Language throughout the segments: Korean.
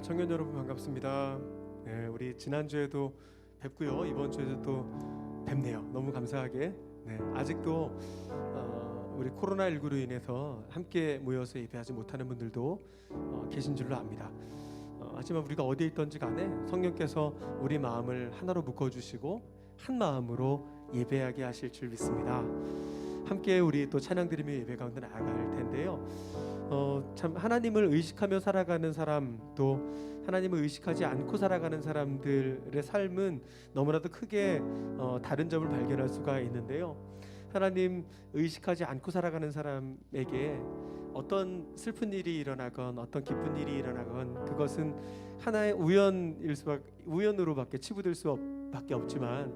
청년 여러분 반갑습니다. 네, 우리 지난주에도 뵙고요. 이번 주에도 또 뵙네요. 너무 감사하게. 네, 아직도 우리 코로나19로 인해서 함께 모여서 예배하지 못하는 분들도 계신 줄로 압니다. 하지만 우리가 어디에 있든지 간에 성령께서 우리 마음을 하나로 묶어주시고 한 마음으로 예배하게 하실 줄 믿습니다. 함께 우리 또 찬양 드리며 예배 가운데 나아갈 텐데요. 참 하나님을 의식하며 살아가는 사람, 또 하나님을 의식하지 않고 살아가는 사람들의 삶은 너무나도 크게 다른 점을 발견할 수가 있는데요. 하나님 의식하지 않고 살아가는 사람에게 어떤 슬픈 일이 일어나건 어떤 기쁜 일이 일어나건 그것은 하나의 우연으로밖에 치부될 수밖에 없지만,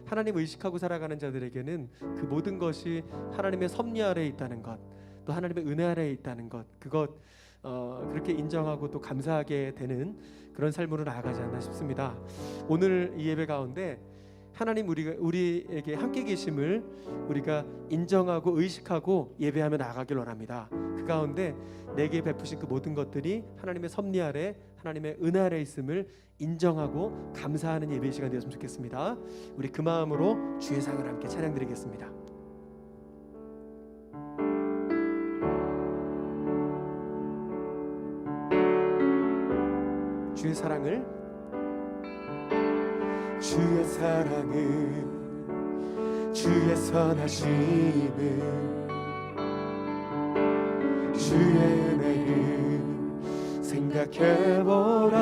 하나님 의식하고 살아가는 자들에게는 그 모든 것이 하나님의 섭리 아래에 있다는 것, 또 하나님의 은혜 아래에 있다는 것, 그렇게 인정하고 또 감사하게 되는 그런 삶으로 나아가지 않나 싶습니다. 오늘 이 예배 가운데 하나님 우리에게 함께 계심을 우리가 인정하고 의식하고 예배하며 나아가길 원합니다. 그 가운데 내게 베푸신 그 모든 것들이 하나님의 섭리 아래, 하나님의 은혜 아래 있음을 인정하고 감사하는 예배 시간 되었으면 좋겠습니다. 우리 그 마음으로 주의 상을 함께 찬양드리겠습니다. 주의 사랑을, 주의 사랑을, 주의 선하심을, 주의 은혜를 생각해보라.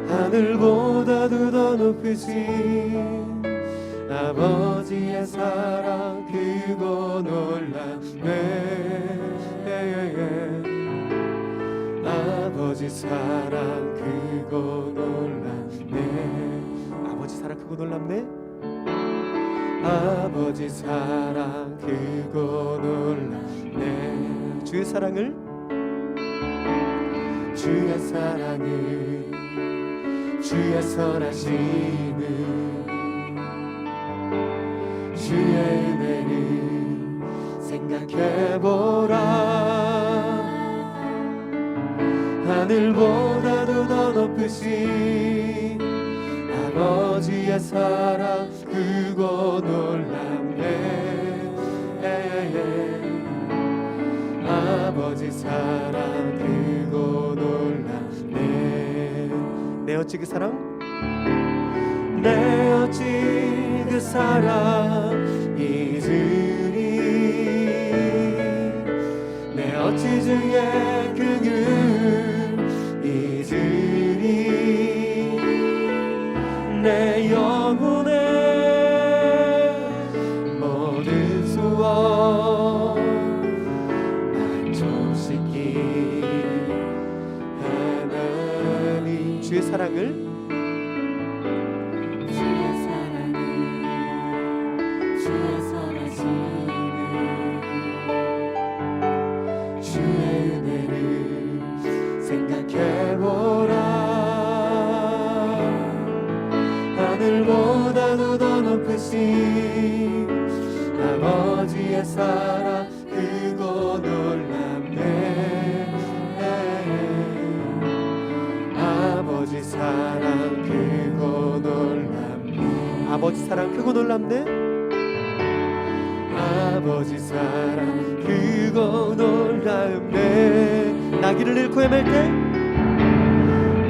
하늘보다도 더 높으신 아버지의 사랑, 그거 놀랍네. 아버지 사랑 그거 놀랍네. 아버지 사랑 그거 놀랍네. 아버지 사랑 그거 놀랍네. 주의 사랑을, 주의 사랑을, 주의 선하심을, 주의 은혜를 생각해보라. 하늘보다도 더 높으신 아버지의 사랑 그거 놀랍네. 아버지 사랑 그거 놀랍네. 내 어찌 그 사랑, 내 어찌 그 사랑 잊으리. 내 어찌 주의 긍휼 잊으리. 내 영혼의 모든 수원 만족시키 하나님. 주의 사랑을, 주의 사랑을, 주의 선하심을, 주의 은혜를 생각해보라. 하늘보다도 더 높으신 아버지의 사랑 그거 놀랍네. 아버지 사랑 그거 놀랍네. 아버지 사랑 그거 놀랍네. 아버지 사랑 그거 놀랍네. 나 길을 잃고 헤맬 때,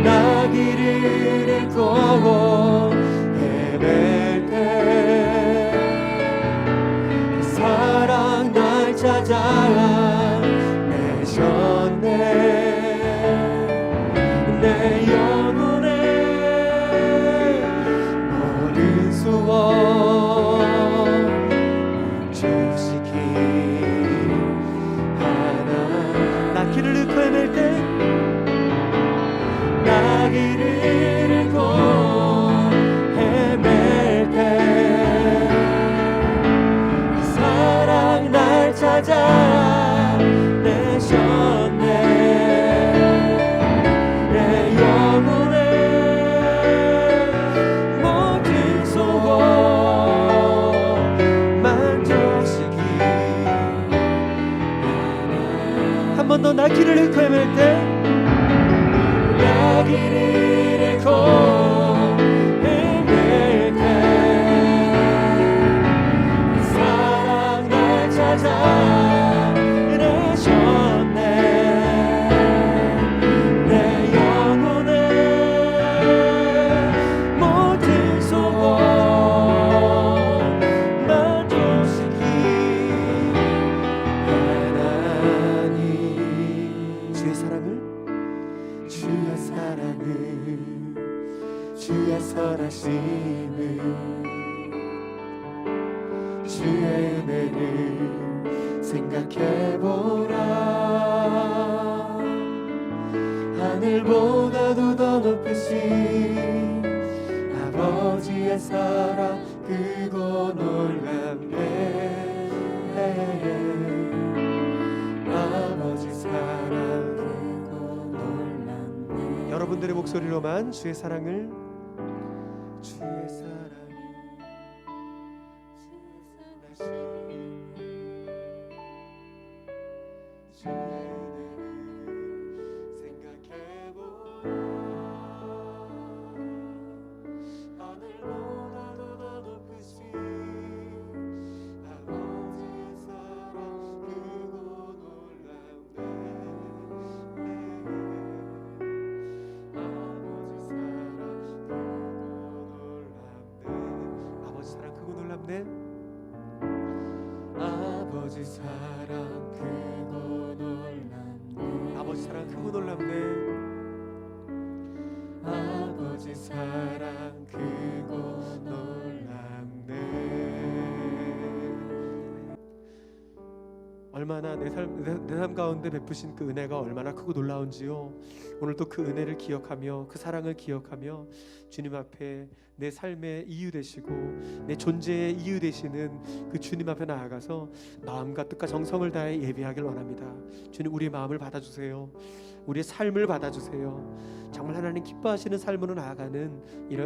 나 길을 잃고 헤맬 때 그 사랑 날 찾아 내셨네. 내 영혼의 모든 소원 만족시키 하나. 나 길을 잃고 헤맬 때, 나 길을 잃고 헤맬 때 그 사랑 날 찾아 내셨네. 내 영혼의 모든 소원 만족시키 하나. 한 번 번 더 나 길을 잃고 헤맬 때, 나 길을 잃고 헤맬 때 사랑 날 찾아 내셨네. 내 영혼의 모든 소원 만족시키 하나님. 주의 사랑을 주의 선하심을 주의 은혜를 생각해보라. 하늘보다도 더 높으신 아버지의 사랑 크고 놀랍네. 아버지 사랑 크고 놀랍네. 여러분들의 목소리로만 주의 사랑을, 주의 사랑이 주의 은혜를 생각해보라. 하늘보다도 더 높으신 아버지의 사랑 크고 놀랍네. 아버지 사랑 크고 놀랍네. 아버지 사랑 크고 놀랍네. 아버지 사랑 크고 놀랍네. 아버지 사랑 크고 놀랍네. 얼마나 내 삶 가운데 베푸신 그 은혜가 얼마나 크고 놀라운지요. 오늘도 그 은혜를 기억하며 그 사랑을 기억하며 주님 앞에 내 삶의 이유 되시고 내 존재의 이유 되시는 그 주님 앞에 나아가서 마음과 뜻과 정성을 다해 예배하길 원합니다. 주님, 우리의 마음을 받아주세요. 우리의 삶을 받아주세요. 정말 하나님 기뻐하시는 삶으로 나아가는 이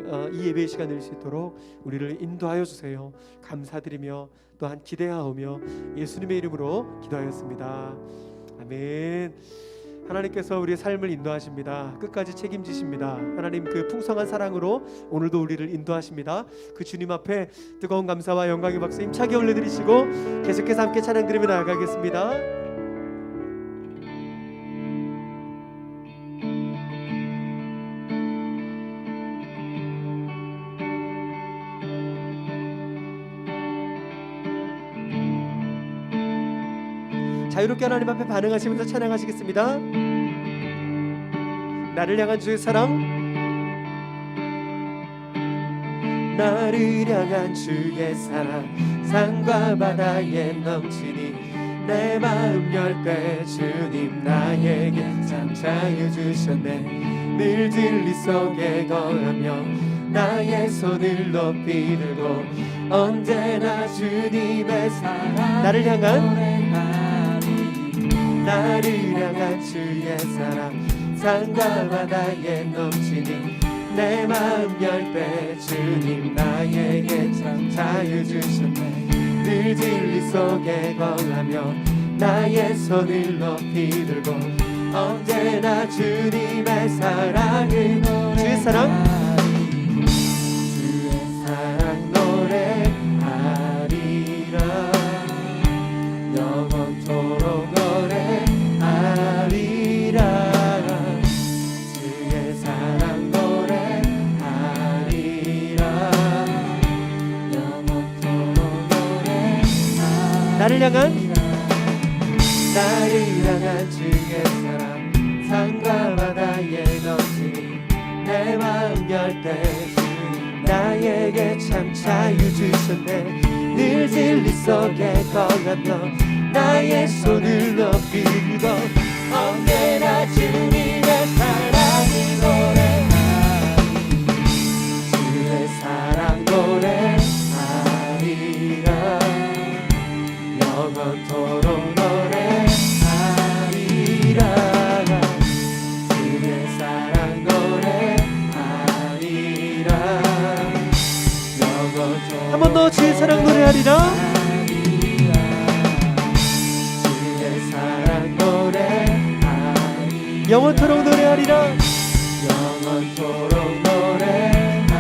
예배의 시간 될 수 있도록 우리를 인도하여 주세요. 감사드리며 또한 기대하오며 예수님의 이름으로 기도하였습니다. 아멘. 하나님께서 우리의 삶을 인도하십니다. 끝까지 책임지십니다. 하나님 그 풍성한 사랑으로 오늘도 우리를 인도하십니다. 그 주님 앞에 뜨거운 감사와 영광의 박수 힘차게 올려드리시고 계속해서 함께 찬양 드리며 나아가겠습니다. 자유롭게 하나님 앞에 반응하시면서 찬양하시겠습니다. 나를 향한 주의 사랑, 나를 향한 주의 사랑 산과 바다에 넘치니 내 마음 열 때 주님 나에게 참 자유 주셨네. 늘 진리 속에 거하며 나의 손을 높이 들고 언제나 주님의 사랑 나를 향한 주의 사랑 산과 바다에 넘치니 내 마음 열 때 주님 나에게 참 자유 주셨네. 늘 진리 속에 거하며 나의 손을 높이 들고 언제나 주님의 사랑을 주의 사랑 노래하리라. 영원토록 나를 향한 주의 사랑 산과 바다에 넘치니 내 마음 열 때 주님 나에게 참 자유 주셨네. 늘 진리 속에 거하며 나의 손을 높이 들고 언제나 주님의 사랑을 노래하리. 주의 사랑 노래하리라. 영원토록 노래하리라. 주의 사랑 노래하리라. 영원토록 한 번 더 주의 사랑 노래하리라. 주의 사랑 노래하리라. 영원토록 노래하리라. 영원토록 노래하리라.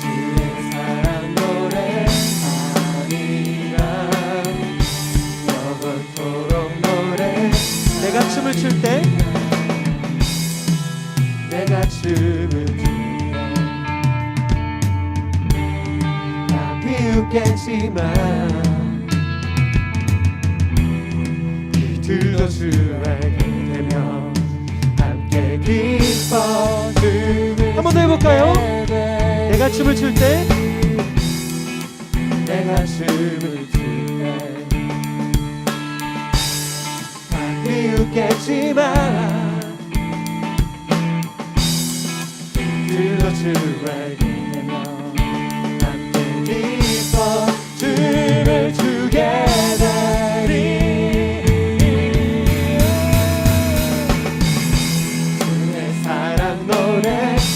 주의 사랑 노래하리라. 영원토록 노래. 내가 춤을 출 때, 내가 춤을 출 때 다 비웃겠지만 그들도 주를 알게 되면 함께 기뻐. 한 번 더 해볼까요? 내가 춤을 출 때, 내가 춤을 출 때 다 비웃겠지만 그들도 주를 알게 되면 함께 기뻐 춤을 추게 되리. 주의 사랑 노래하리라.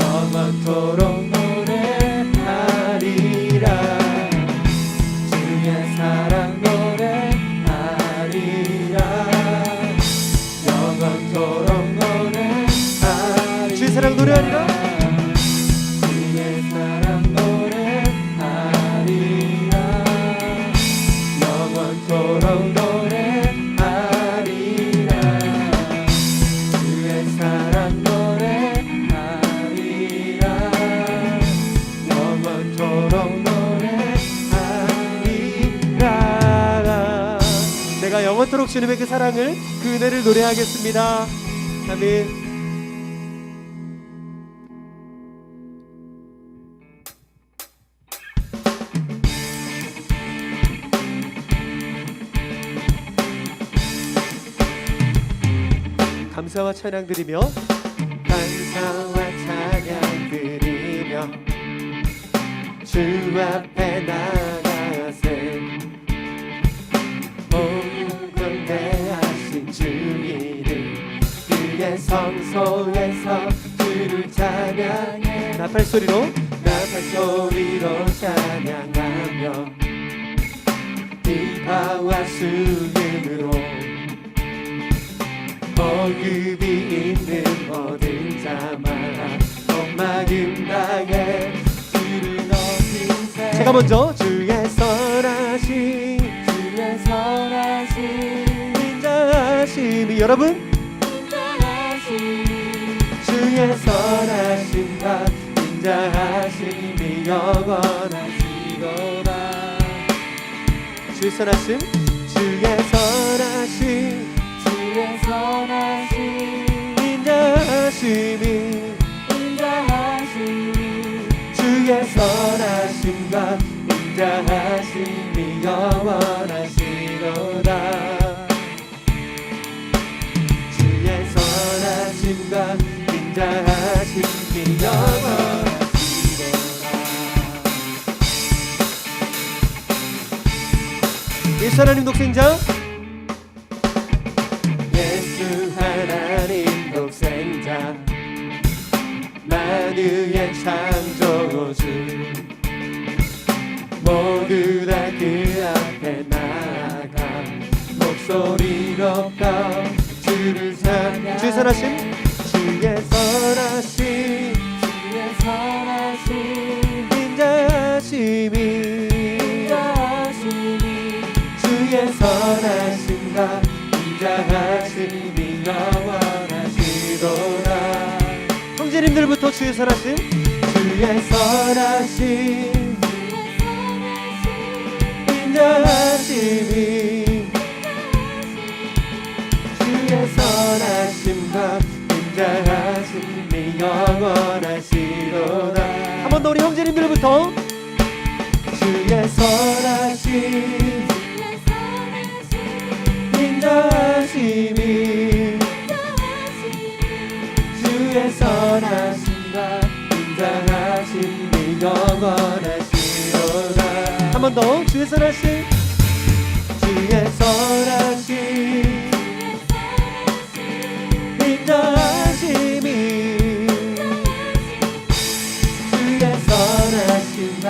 영원토록 노래하리라. 주의 사랑 노래하리라. 영원토록 노래하리라. 주의 사랑 노래하리라. 주의 사랑 노래하리라. 영원토록 노래하리라. 주의 사랑 노래하리라. 영원토록 노래하리라. 내가 영원토록 주님의 그 사랑을, 그 은혜를 노래하겠습니다. 아멘. 감사와 찬양 드리며, 감사와 찬양 드리며 주 앞에 나가세. 온 권대하신 주 이름 그의 성소에서 주를 찬양해. 나팔소리로 나팔소리로 찬양하며 비파와 수금으로 복음이 있는 모든 자마다 온 마음 다해 주를 높이세. 제가 먼저 주의 선하심 주의 선하심 인자하심이, 여러분 주의 선하심과 인자하심이 영원하시도다. 주의 선하심, 주의 선하심 주의 선하심 인자하심이, 주의 선하심과 인자하심이 영원하시도다. 주의 선하심과 인자하심이 영원하시도다. 예수 하나님 독생자, 예수 하나님 독생자 만유의 창조주 모두 다 그 앞에 나아가 목소리 높여 주를 찬양. 주의 선하심, 주의 선하심 주의 선하심 인자하심이, 주의 선하심과 인자하심이 영원하시도다. 형제님들부터 주의 선하심, 주의 선하심 인자하심이, 주의 선하심과 인자하심이 영원하시도다. 한 번 더 우리 형제님들부터 주의 선하심 인자하심이, 주의 선하심과 인자하심이 영원하시도다. 한 번 더 주의 선하심, 주의 선하심 인자하심이, 주의 선하심과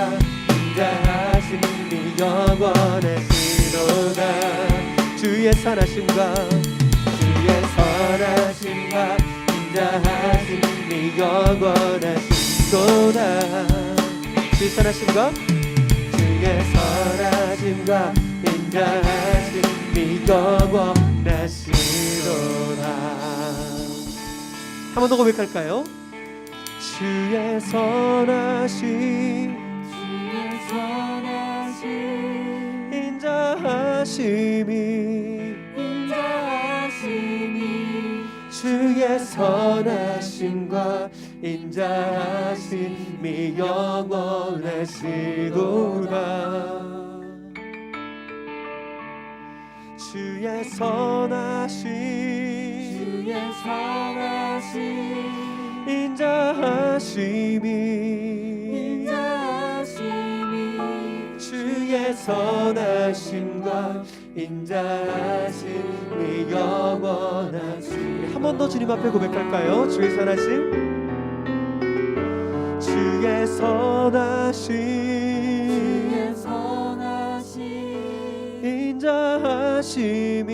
인자하심이 영원하시도다. 주의 선하심과 주의 선하심과 인자하심이 영원하시도다. 주의 선하심과 주의 선하심과 인자하심이 영원하시도다. 한 번 더 고백할까요? 주의 선하심 인자하심이 주의 선하심과 인자하심이 영원하시도다. 주의 선하심 인자하심이 주의 선하심과 인자하심이 영원하시. 한 번 더 주님 앞에 고백할까요? 주의 선하심 주의 선하심 인자하심이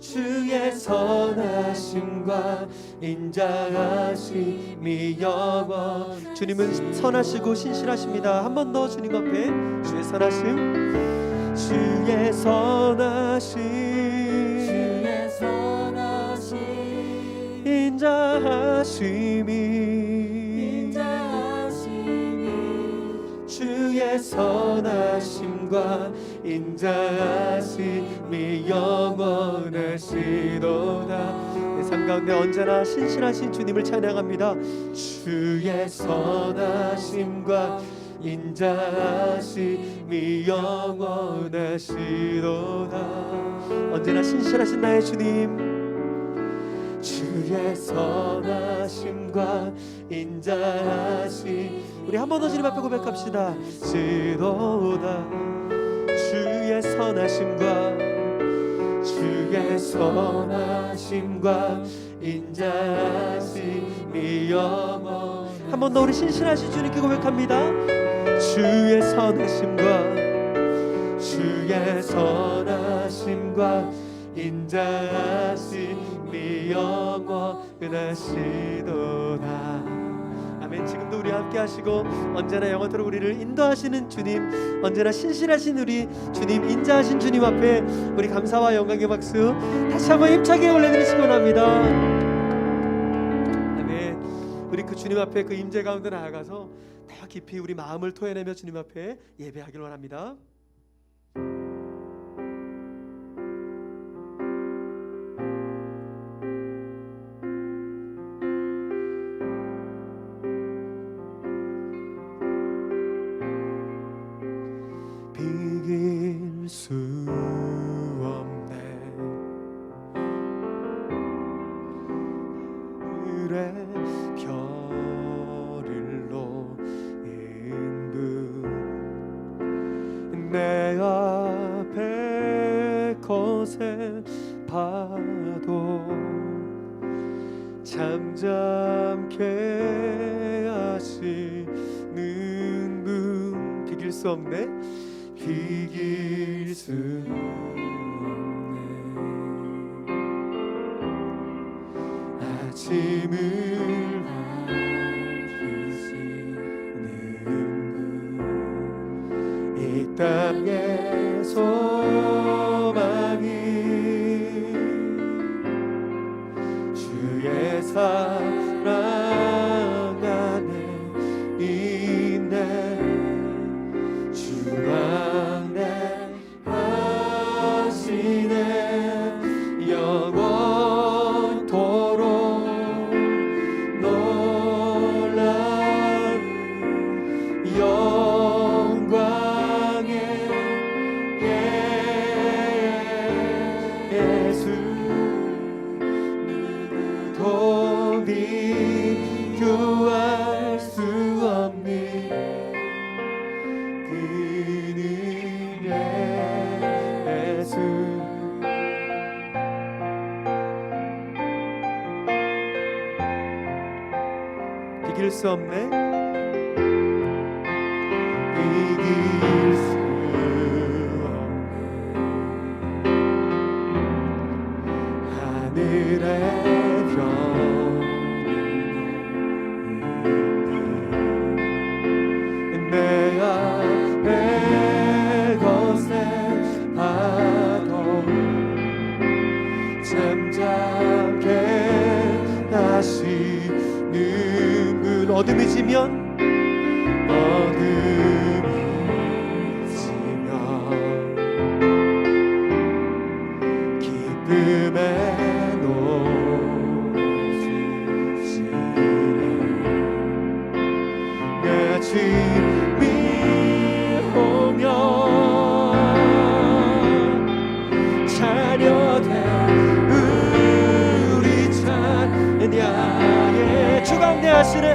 주의 선하심과 인자하심이 영원. 주님은 선하시고 신실하십니다. 한 번 더 주님 앞에 주의 선하심 주의 선하심 인자하심이 주의 선하심과 인자하심이 영원하시도다. 내 삶 가운데 언제나 신실하신 주님을 찬양합니다. 주의 선하심과 인자하심이 영원하시도다. 언제나 신실하신 나의 주님, 주의 선하심과 인자하심. 우리 한 번 더 주님 앞에 고백합시다. 시도다. 주의 선하심과 주의 선하심과 인자하심이 영원. 한 번 더 우리 신실하신 주님께 고백합니다. 주의 선하심과 주의 선하심과 인자하심이 영원하시도다. 아멘. 지금도 우리 함께 하시고 언제나 영원토록 우리를 인도하시는 주님, 언제나 신실하신 우리 주님, 인자하신 주님 앞에 우리 감사와 영광의 박수 다시 한번 힘차게 올려드리시기 원합니다. 아멘. 우리 그 주님 앞에 그 임재 가운데 나아가서 더 깊이 우리 마음을 토해내며 주님 앞에 예배하길 원합니다. 비길 수 없네. 그래 별을 놓은 분 내 앞에 거센 파도 잠잠케 하시는 분. 비길 수 없네. 비길 수 없네. 아침을 밝히시는 분. 이 땅의 소망이 주의 사랑 안에 있네. 주 안에 하시네. 영원토록 놀라운 영광의 예수. 누구도 비교할 수 없는 그는 예수. 비길 수 없네. 이길 수 지면 기쁨의 노래 주시네 내 주님이 오면 자녀된 우리 찬양에 주강대하시네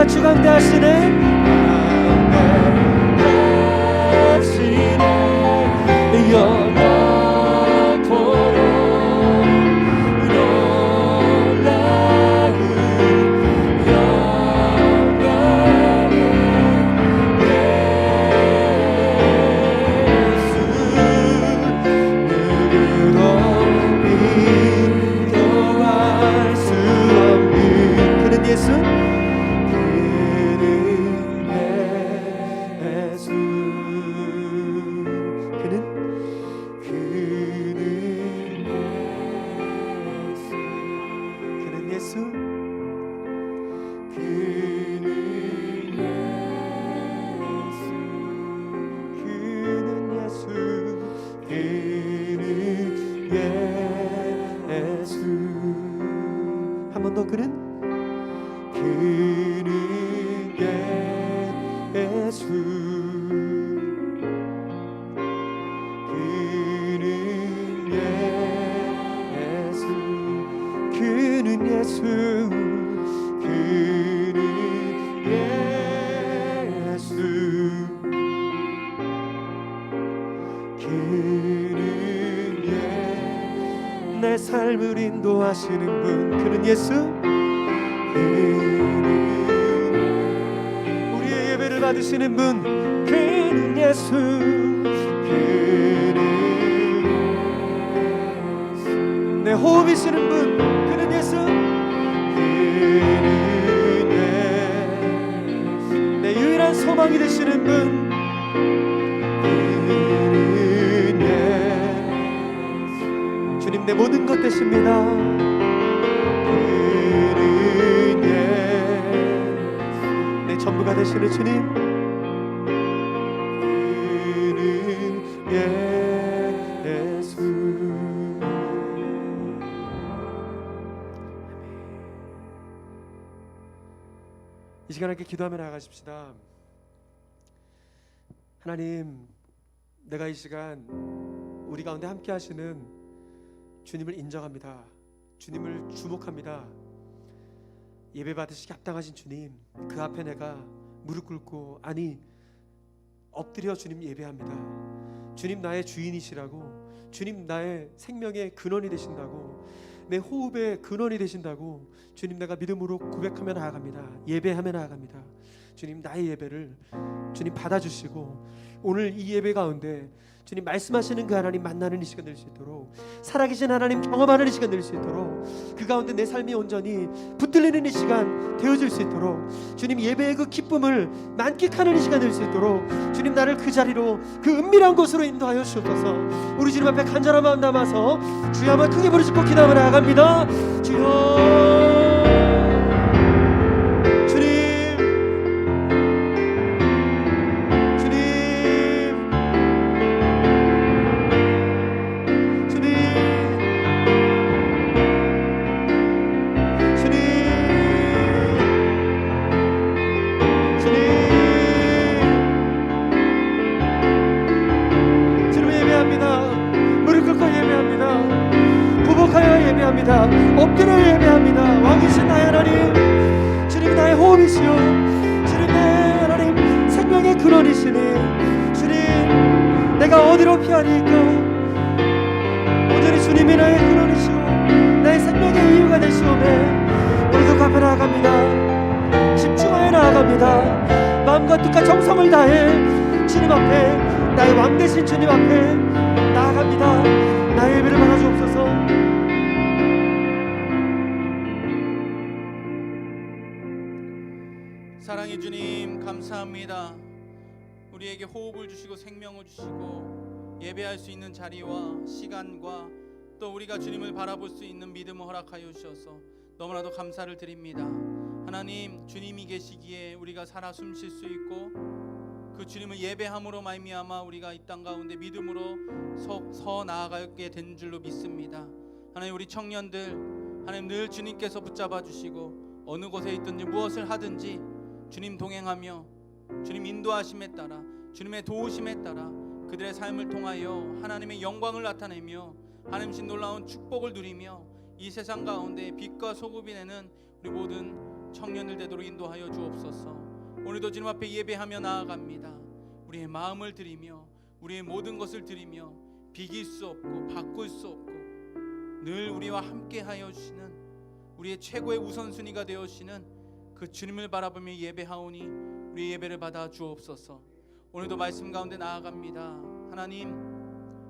주강대하시네 한 번 더 그는 예수 그는 예수 내 삶을 인도하시는 분 그는 예수 우리의 예배를 받으시는 분 그는 예수 내 호흡이시는 분 그는 예수 내 유일한 소망이 되시는 분 주님 내 모든 것 되십니다. 내 전부가 되시는 주님 예수 이 시간 함께 기도하며 나아가십시다. 하나님 내가 이 시간 우리 가운데 함께 하시는 주님을 인정합니다. 주님을 주목합니다. 예배 받으시기 합당하신 주님 그 앞에 내가 무릎 꿇고 아니 엎드려 주님 예배합니다. 주님 나의 주인이시라고 주님 나의 생명의 근원이 되신다고 내 호흡의 근원이 되신다고 주님 내가 믿음으로 고백하며 나아갑니다. 예배하며 나아갑니다. 주님 나의 예배를 주님 받아주시고 오늘 이 예배 가운데 주님 말씀하시는 그 하나님 만나는 이 시간 될 수 있도록 살아계신 하나님 경험하는 이 시간 될 수 있도록 그 가운데 내 삶이 온전히 붙들리는 이 시간 되어질 수 있도록 주님 예배의 그 기쁨을 만끽하는 이 시간 될 수 있도록 주님 나를 그 자리로 그 은밀한 곳으로 인도하여 주옵소서. 우리 주님 앞에 간절한 마음 담아서 주여 한번 크게 부르짖고 기도하며 나아갑니다. 주여 예배합니다. 엎드려 예배합니다. 왕이신 나의 하나님, 주님 나의 호흡이시오, 주님 나의 하나님 생명의 근원이시니, 주님 내가 어디로 피하리까? 온전히 주님이 나의 근원이시오, 나의 생명의 이유가 되시오매. 오늘도 그 앞에 나아갑니다. 집중하여 나아갑니다. 마음과 뜻과 정성을 다해 주님 앞에, 나의 왕 되신 주님 앞에 나아갑니다. 나의 예배를 받아주옵소서. 사랑의 주님 감사합니다. 우리에게 호흡을 주시고 생명을 주시고 예배할 수 있는 자리와 시간과 또 우리가 주님을 바라볼 수 있는 믿음을 허락하여 주셔서 너무나도 감사를 드립니다. 하나님, 주님이 계시기에 우리가 살아 숨쉴 수 있고 그 주님을 예배함으로 말미암아 우리가 이 땅 가운데 믿음으로 서 나아가게 된 줄로 믿습니다. 하나님, 우리 청년들 하나님 늘 주님께서 붙잡아 주시고 어느 곳에 있든지 무엇을 하든지 주님 동행하며 주님 인도하심에 따라 주님의 도우심에 따라 그들의 삶을 통하여 하나님의 영광을 나타내며 하나님신 놀라운 축복을 누리며 이 세상 가운데 빛과 소금이 되는 우리 모든 청년들 되도록 인도하여 주옵소서. 오늘도 주님 앞에 예배하며 나아갑니다. 우리의 마음을 드리며 우리의 모든 것을 드리며 비길 수 없고 바꿀 수 없고 늘 우리와 함께하여 주시는 우리의 최고의 우선순위가 되어주시는 그 주님을 바라보며 예배하오니 우리의 예배를 받아 주옵소서. 오늘도 말씀 가운데 나아갑니다. 하나님,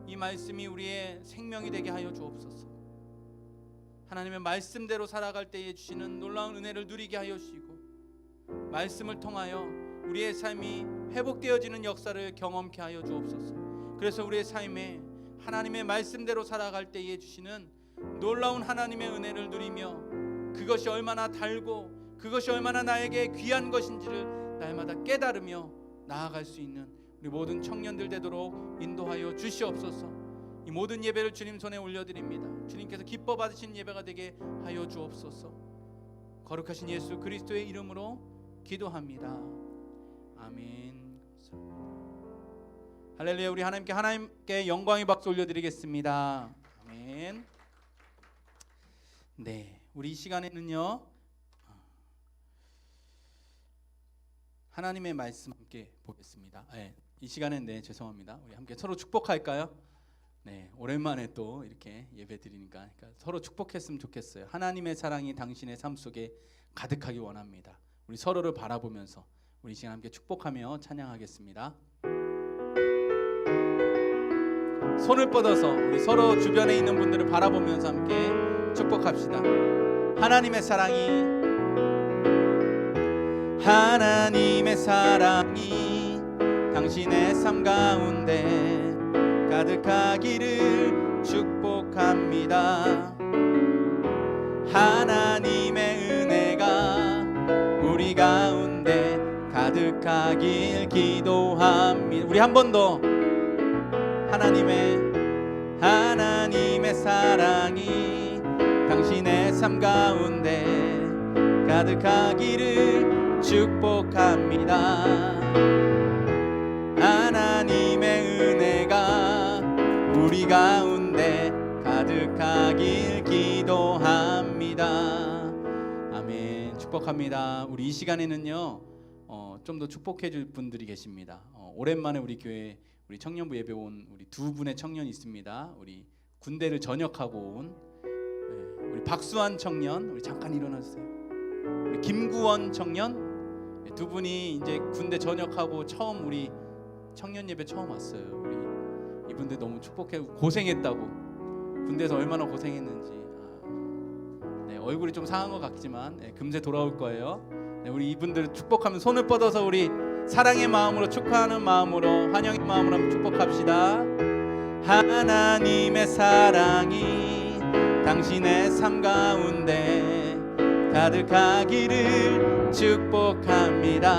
이 말씀이 우리의 생명이 되게 하여 주옵소서. 하나님의 말씀대로 살아갈 때에 주시는 놀라운 은혜를 누리게 하여 주시고 말씀을 통하여 우리의 삶이 회복되어지는 역사를 경험케 하여 주옵소서. 그래서 우리의 삶에 하나님의 말씀대로 살아갈 때에 주시는 놀라운 하나님의 은혜를 누리며 그것이 얼마나 달고 그것이 얼마나 나에게 귀한 것인지를 날마다 깨달으며 나아갈 수 있는 우리 모든 청년들 되도록 인도하여 주시옵소서. 이 모든 예배를 주님 손에 올려드립니다. 주님께서 기뻐 받으신 예배가 되게 하여 주옵소서. 거룩하신 예수 그리스도의 이름으로 기도합니다. 아멘. 할렐루야. 우리 하나님께 영광의 박수 올려드리겠습니다. 아멘. 네, 우리 이 시간에는요 하나님의 말씀 함께 보겠습니다. 네, 이 시간엔 죄송합니다. 우리 함께 서로 축복할까요? 네, 오랜만에 또 이렇게 예배 드리니까 서로 축복했으면 좋겠어요. 하나님의 사랑이 당신의 삶 속에 가득하기 원합니다. 우리 서로를 바라보면서 우리 시간 함께 축복하며 찬양하겠습니다. 손을 뻗어서 우리 서로 주변에 있는 분들을 바라보면서 함께 축복합시다. 하나님의 사랑이 당신의 삶 가운데 가득하기를 축복합니다. 하나님의 은혜가 우리 가운데 가득하길 기도합니다. 우리 한 번 더. 하나님의 사랑이 당신의 삶 가운데 가득하기를 축복합니다. 하나님의 은혜가 우리 가운데 가득하길 기도합니다. 아멘. 축복합니다. 우리 이 시간에는요 좀 더 축복해 줄 분들이 계십니다. 오랜만에 우리 교회 우리 청년부 예배 온 우리 두 분의 청년이 있습니다. 우리 군대를 전역하고 온 우리 박수환 청년, 우리 잠깐 일어나주세요. 우리 김구원 청년, 두 분이 이제 군대 전역하고 처음 우리 청년 예배 처음 왔어요. 우리 이분들 너무 축복해 고생했다고, 군대에서 얼마나 고생했는지. 네, 얼굴이 좀 상한 것 같지만 금세 돌아올 거예요. 네, 우리 이분들 축복하면 손을 뻗어서 우리 사랑의 마음으로 축하하는 마음으로 환영의 마음으로 한번 축복합시다. 하나님의 사랑이 당신의 삶 가운데 가득하기를 축복합니다.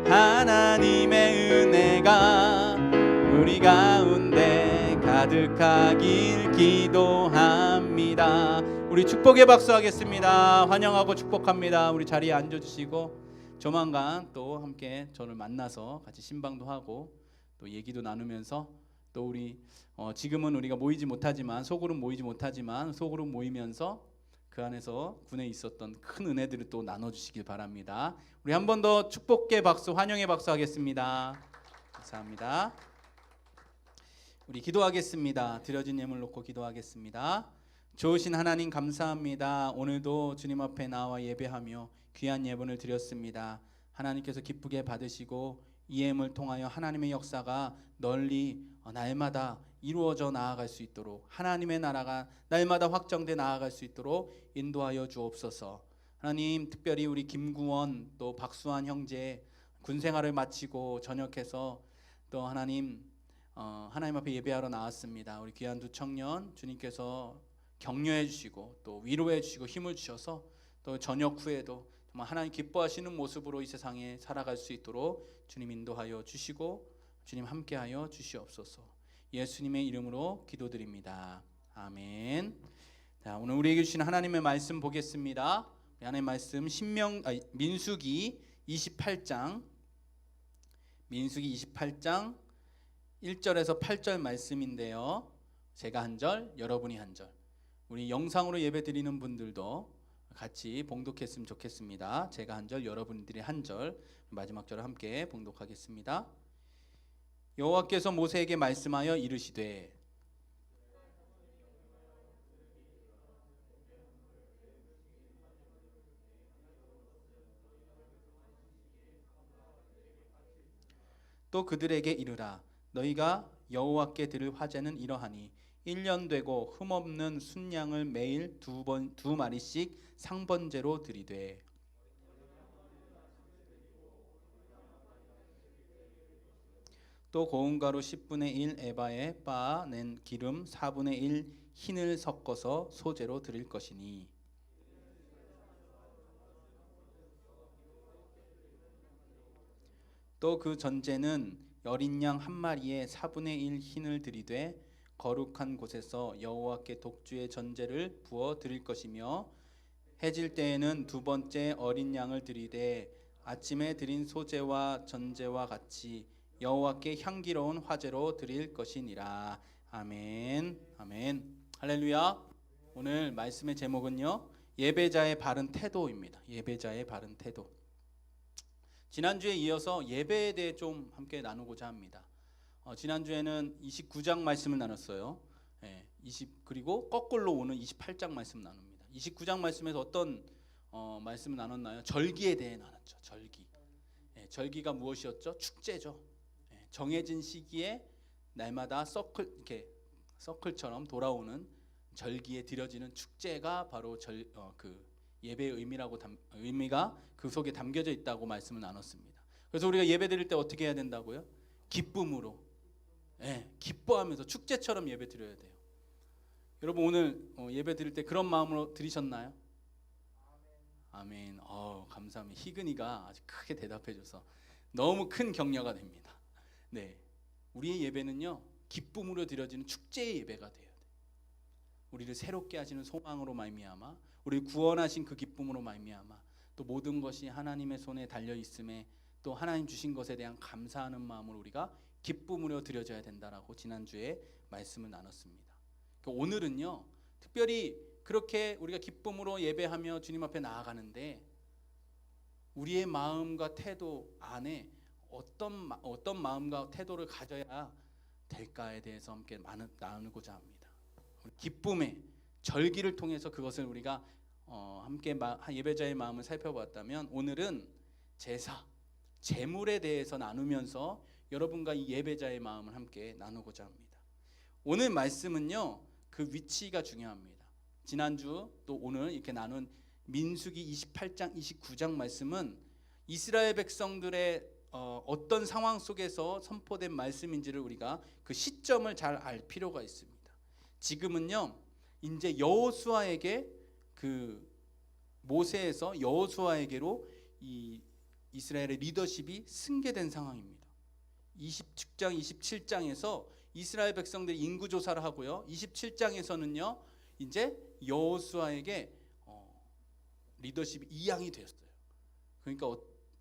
하나님의 은혜가 우리 가운데 가득하길 기도합니다. 우리 축복의 박수 하겠습니다. 환영하고 축복합니다. 우리 자리에 앉아주시고 조만간 또 함께 저를 만나서 같이 신방도 하고 또 얘기도 나누면서 또 우리 지금은 우리가 모이지 못하지만 소그룹 모이지 못하지만 소그룹 모이면서 그 안에서 군에 있었던 큰 은혜들을 또 나눠주시길 바랍니다. 우리 한 번 더 축복의 박수, 환영의 박수 하겠습니다. 감사합니다. 우리 기도하겠습니다. 드려진 예물 놓고 기도하겠습니다. 좋으신 하나님 감사합니다. 오늘도 주님 앞에 나와 예배하며 귀한 예물을 드렸습니다. 하나님께서 기쁘게 받으시고 이 예물을 통하여 하나님의 역사가 널리 날마다 이루어져 나아갈 수 있도록, 하나님의 나라가 날마다 확정돼 나아갈 수 있도록 인도하여 주옵소서. 하나님, 특별히 우리 김구원 또 박수환 형제 군생활을 마치고 전역해서 또 하나님 앞에 예배하러 나왔습니다. 우리 귀한 두 청년 주님께서 격려해 주시고 또 위로해 주시고 힘을 주셔서 또 전역 후에도 정말 하나님 기뻐하시는 모습으로 이 세상에 살아갈 수 있도록 주님 인도하여 주시고 주님 함께하여 주시옵소서. 예수님의 이름으로 기도드립니다. 아멘. 자, 오늘 우리에게 주신 하나님의 말씀 보겠습니다. 하나님의 말씀 민수기 28장 1절에서 8절 말씀인데요. 제가 한 절, 여러분이 한 절. 우리 영상으로 예배드리는 분들도 같이 봉독했으면 좋겠습니다. 제가 한 절, 여러분들이 한 절, 마지막 절을 함께 봉독하겠습니다. 여호와께서 모세에게 말씀하여 이르시되 또 그들에게 이르라. 너희가 여호와께 드릴 화제는 이러하니 1년 되고 흠없는 순양을 매일 두 마리씩 상번제로 드리되 또 고운 가루 10분의 1 에바에 빻아 낸 기름 4분의 1 흰을 섞어서 소제로 드릴 것이니 또 그 전제는 어린 양 한 마리에 4분의 1 흰을 드리되 거룩한 곳에서 여호와께 독주의 전제를 부어 드릴 것이며 해질 때에는 두 번째 어린 양을 드리되 아침에 드린 소제와 전제와 같이 여호와께 향기로운 화제로 드릴 것이니라. 아멘. 아멘. 할렐루야. 오늘 말씀의 제목은요, 예배자의 바른 태도입니다. 예배자의 바른 태도. 지난주에 이어서 예배에 대해 좀 함께 나누고자 합니다. 지난주에는 29장 말씀을 나눴어요. 그리고 거꾸로 오는 28장 말씀 나눕니다. 29장 말씀에서 어떤 말씀을 나눴나요? 절기에 대해 나눴죠. 절기. 절기가 무엇이었죠? 축제죠. 정해진 시기에 날마다 서클처럼 돌아오는 절기에 드려지는 축제가 바로 그 예배의 의미가 그 속에 담겨져 있다고 말씀을 나눴습니다. 그래서 우리가 예배 드릴 때 어떻게 해야 된다고요? 기쁨으로, 기뻐하면서 축제처럼 예배 드려야 돼요. 여러분 오늘 예배 드릴 때 그런 마음으로 드리셨나요? 아멘. 감사합니다. 희근이가 아주 크게 대답해줘서 너무 큰 격려가 됩니다. 네, 우리의 예배는요 기쁨으로 드려지는 축제의 예배가 돼야 돼요. 우리를 새롭게 하시는 소망으로 말미암아, 우리를 구원하신 그 기쁨으로 말미암아, 또 모든 것이 하나님의 손에 달려 있음에 또 하나님 주신 것에 대한 감사하는 마음으로 우리가 기쁨으로 드려져야 된다라고 지난주에 말씀을 나눴습니다. 오늘은요 특별히 그렇게 우리가 기쁨으로 예배하며 주님 앞에 나아가는데 우리의 마음과 태도 안에 어떤 마음과 태도를 가져야 될까에 대해서 함께 나누고자 합니다. 기쁨의 절기를 통해서 그것을 우리가 함께 예배자의 마음을 살펴봤다면 오늘은 제사, 제물에 대해서 나누면서 여러분과 이 예배자의 마음을 함께 나누고자 합니다. 오늘 말씀은요 그 위치가 중요합니다. 지난주 또 오늘 이렇게 나눈 민수기 28장 29장 말씀은 이스라엘 백성들의 어떤 상황 속에서 선포된 말씀인지를 우리가 그 시점을 잘 알 필요가 있습니다. 지금은요 이제 여호수아에게 그 모세에서 여호수아에게로 이 이스라엘의 리더십이 승계된 상황입니다. 26장 27장에서 이스라엘 백성들이 인구 조사를 하고요. 27장에서는요 이제 여호수아에게 리더십이 이양이 되었어요. 그러니까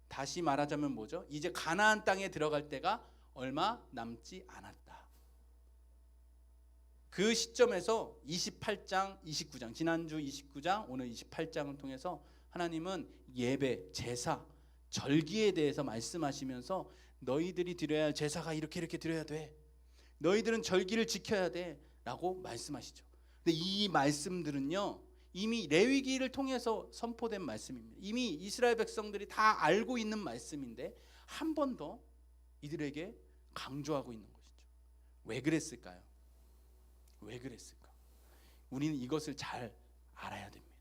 다시 말하자면 뭐죠? 이제 가나안 땅에 들어갈 때가 얼마 남지 않았다. 그 시점에서 28장, 29장, 지난주 29장, 오늘 28장을 통해서 하나님은 예배, 제사, 절기에 대해서 말씀하시면서 너희들이 드려야 할 제사가 이렇게 드려야 돼. 너희들은 절기를 지켜야 돼 라고 말씀하시죠. 근데 이 말씀들은요 이미 레위기를 통해서 선포된 말씀입니다. 이미 이스라엘 백성들이 다 알고 있는 말씀인데 한 번 더 이들에게 강조하고 있는 것이죠. 왜 그랬을까요? 왜 그랬을까? 우리는 이것을 잘 알아야 됩니다.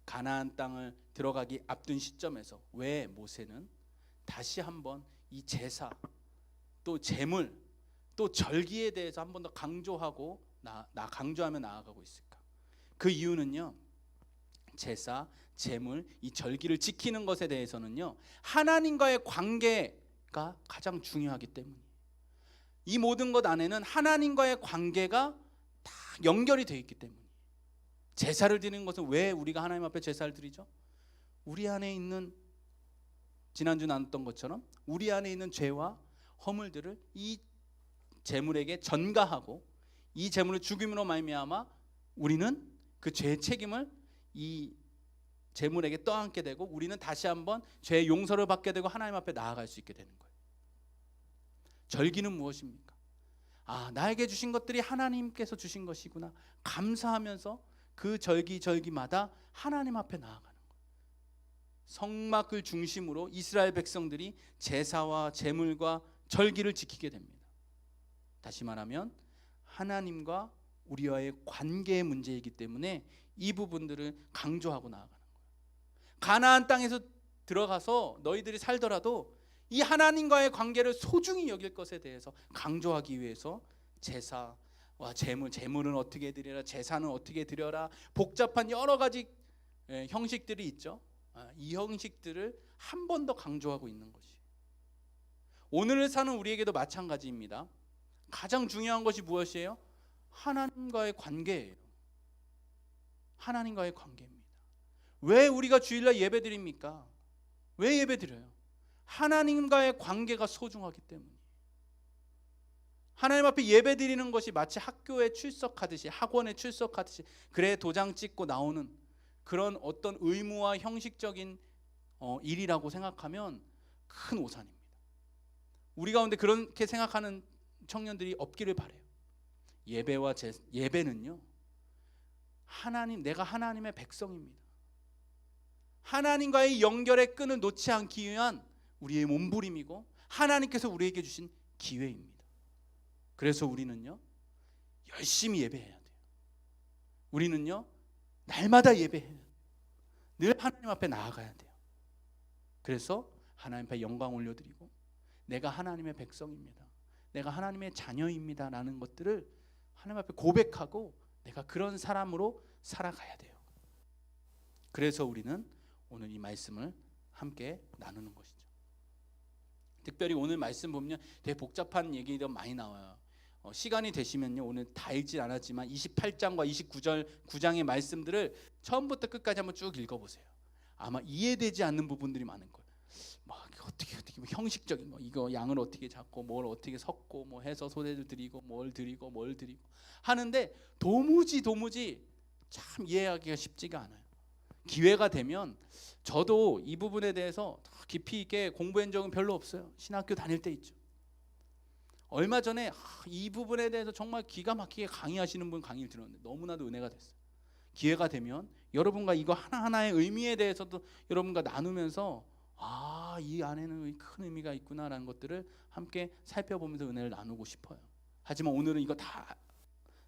가나안 땅을 들어가기 앞둔 시점에서 왜 모세는 다시 한번 이 제사 또 제물 또 절기에 대해서 한 번 더 강조하고 강조하며 나아가고 있을까? 그 이유는요, 제사, 제물, 이 절기를 지키는 것에 대해서는요 하나님과의 관계가 가장 중요하기 때문이에요. 이 모든 것 안에는 하나님과의 관계가 다 연결이 되어 있기 때문이에요. 제사를 드리는 것은 왜 우리가 하나님 앞에 제사를 드리죠? 우리 안에 있는, 지난주 나눴던 것처럼 우리 안에 있는 죄와 허물들을 이 제물에게 전가하고 이 제물을 죽임으로 말미암아 우리는 그 죄의 책임을 이 제물에게 떠안게 되고 우리는 다시 한번 죄의 용서를 받게 되고 하나님 앞에 나아갈 수 있게 되는 거예요. 절기는 무엇입니까? 나에게 주신 것들이 하나님께서 주신 것이구나 감사하면서 그 절기마다 하나님 앞에 나아가는 거예요. 성막을 중심으로 이스라엘 백성들이 제사와 제물과 절기를 지키게 됩니다. 다시 말하면 하나님과 우리와의 관계의 문제이기 때문에 이 부분들을 강조하고 나아가는 거예요. 가나안 땅에서 들어가서 너희들이 살더라도 이 하나님과의 관계를 소중히 여길 것에 대해서 강조하기 위해서 제사와 제물은 어떻게 드려라, 제사는 어떻게 드려라, 복잡한 여러 가지 형식들이 있죠. 이 형식들을 한 번 더 강조하고 있는 것이. 오늘을 사는 우리에게도 마찬가지입니다. 가장 중요한 것이 무엇이에요? 하나님과의 관계예요. 하나님과의 관계입니다. 왜 우리가 주일날 예배드립니까? 왜 예배드려요? 하나님과의 관계가 소중하기 때문이에요. 하나님 앞에 예배드리는 것이 마치 학교에 출석하듯이, 학원에 출석하듯이, 그래 도장 찍고 나오는 그런 어떤 의무와 형식적인 일이라고 생각하면 큰 오산입니다. 우리 가운데 그렇게 생각하는 청년들이 없기를 바라요. 예배는요 내가 하나님의 백성입니다. 하나님과의 연결의 끈을 놓지 않기 위한 우리의 몸부림이고 하나님께서 우리에게 주신 기회입니다. 그래서 우리는요 열심히 예배해야 돼요. 우리는요 날마다 예배해야 돼요. 늘 하나님 앞에 나아가야 돼요. 그래서 하나님 앞에 영광 올려드리고 내가 하나님의 백성입니다, 내가 하나님의 자녀입니다 라는 것들을 하나님 앞에 고백하고 내가 그런 사람으로 살아가야 돼요. 그래서 우리는 오늘 이 말씀을 함께 나누는 것이죠. 특별히 오늘 말씀 보면 되게 복잡한 얘기가 많이 나와요. 시간이 되시면요 오늘 다 읽진 않았지만 28장과 29장의 말씀들을 처음부터 끝까지 한번 쭉 읽어보세요. 아마 이해되지 않는 부분들이 많은 거예요. 막 어떻게 뭐 형식적인 거, 이거 양을 어떻게 잡고 뭘 어떻게 섞고 뭐 해서 소재를 드리고 뭘 드리고 하는데 도무지 참 이해하기가 쉽지가 않아요. 기회가 되면 저도 이 부분에 대해서 깊이 있게 공부한 적은 별로 없어요. 신학교 다닐 때 있죠. 얼마 전에 이 부분에 대해서 정말 기가 막히게 강의하시는 분 강의를 들었는데 너무나도 은혜가 됐어요. 기회가 되면 여러분과 이거 하나하나의 의미에 대해서도 여러분과 나누면서 이 안에는 큰 의미가 있구나라는 것들을 함께 살펴보면서 은혜를 나누고 싶어요. 하지만 오늘은 이거 다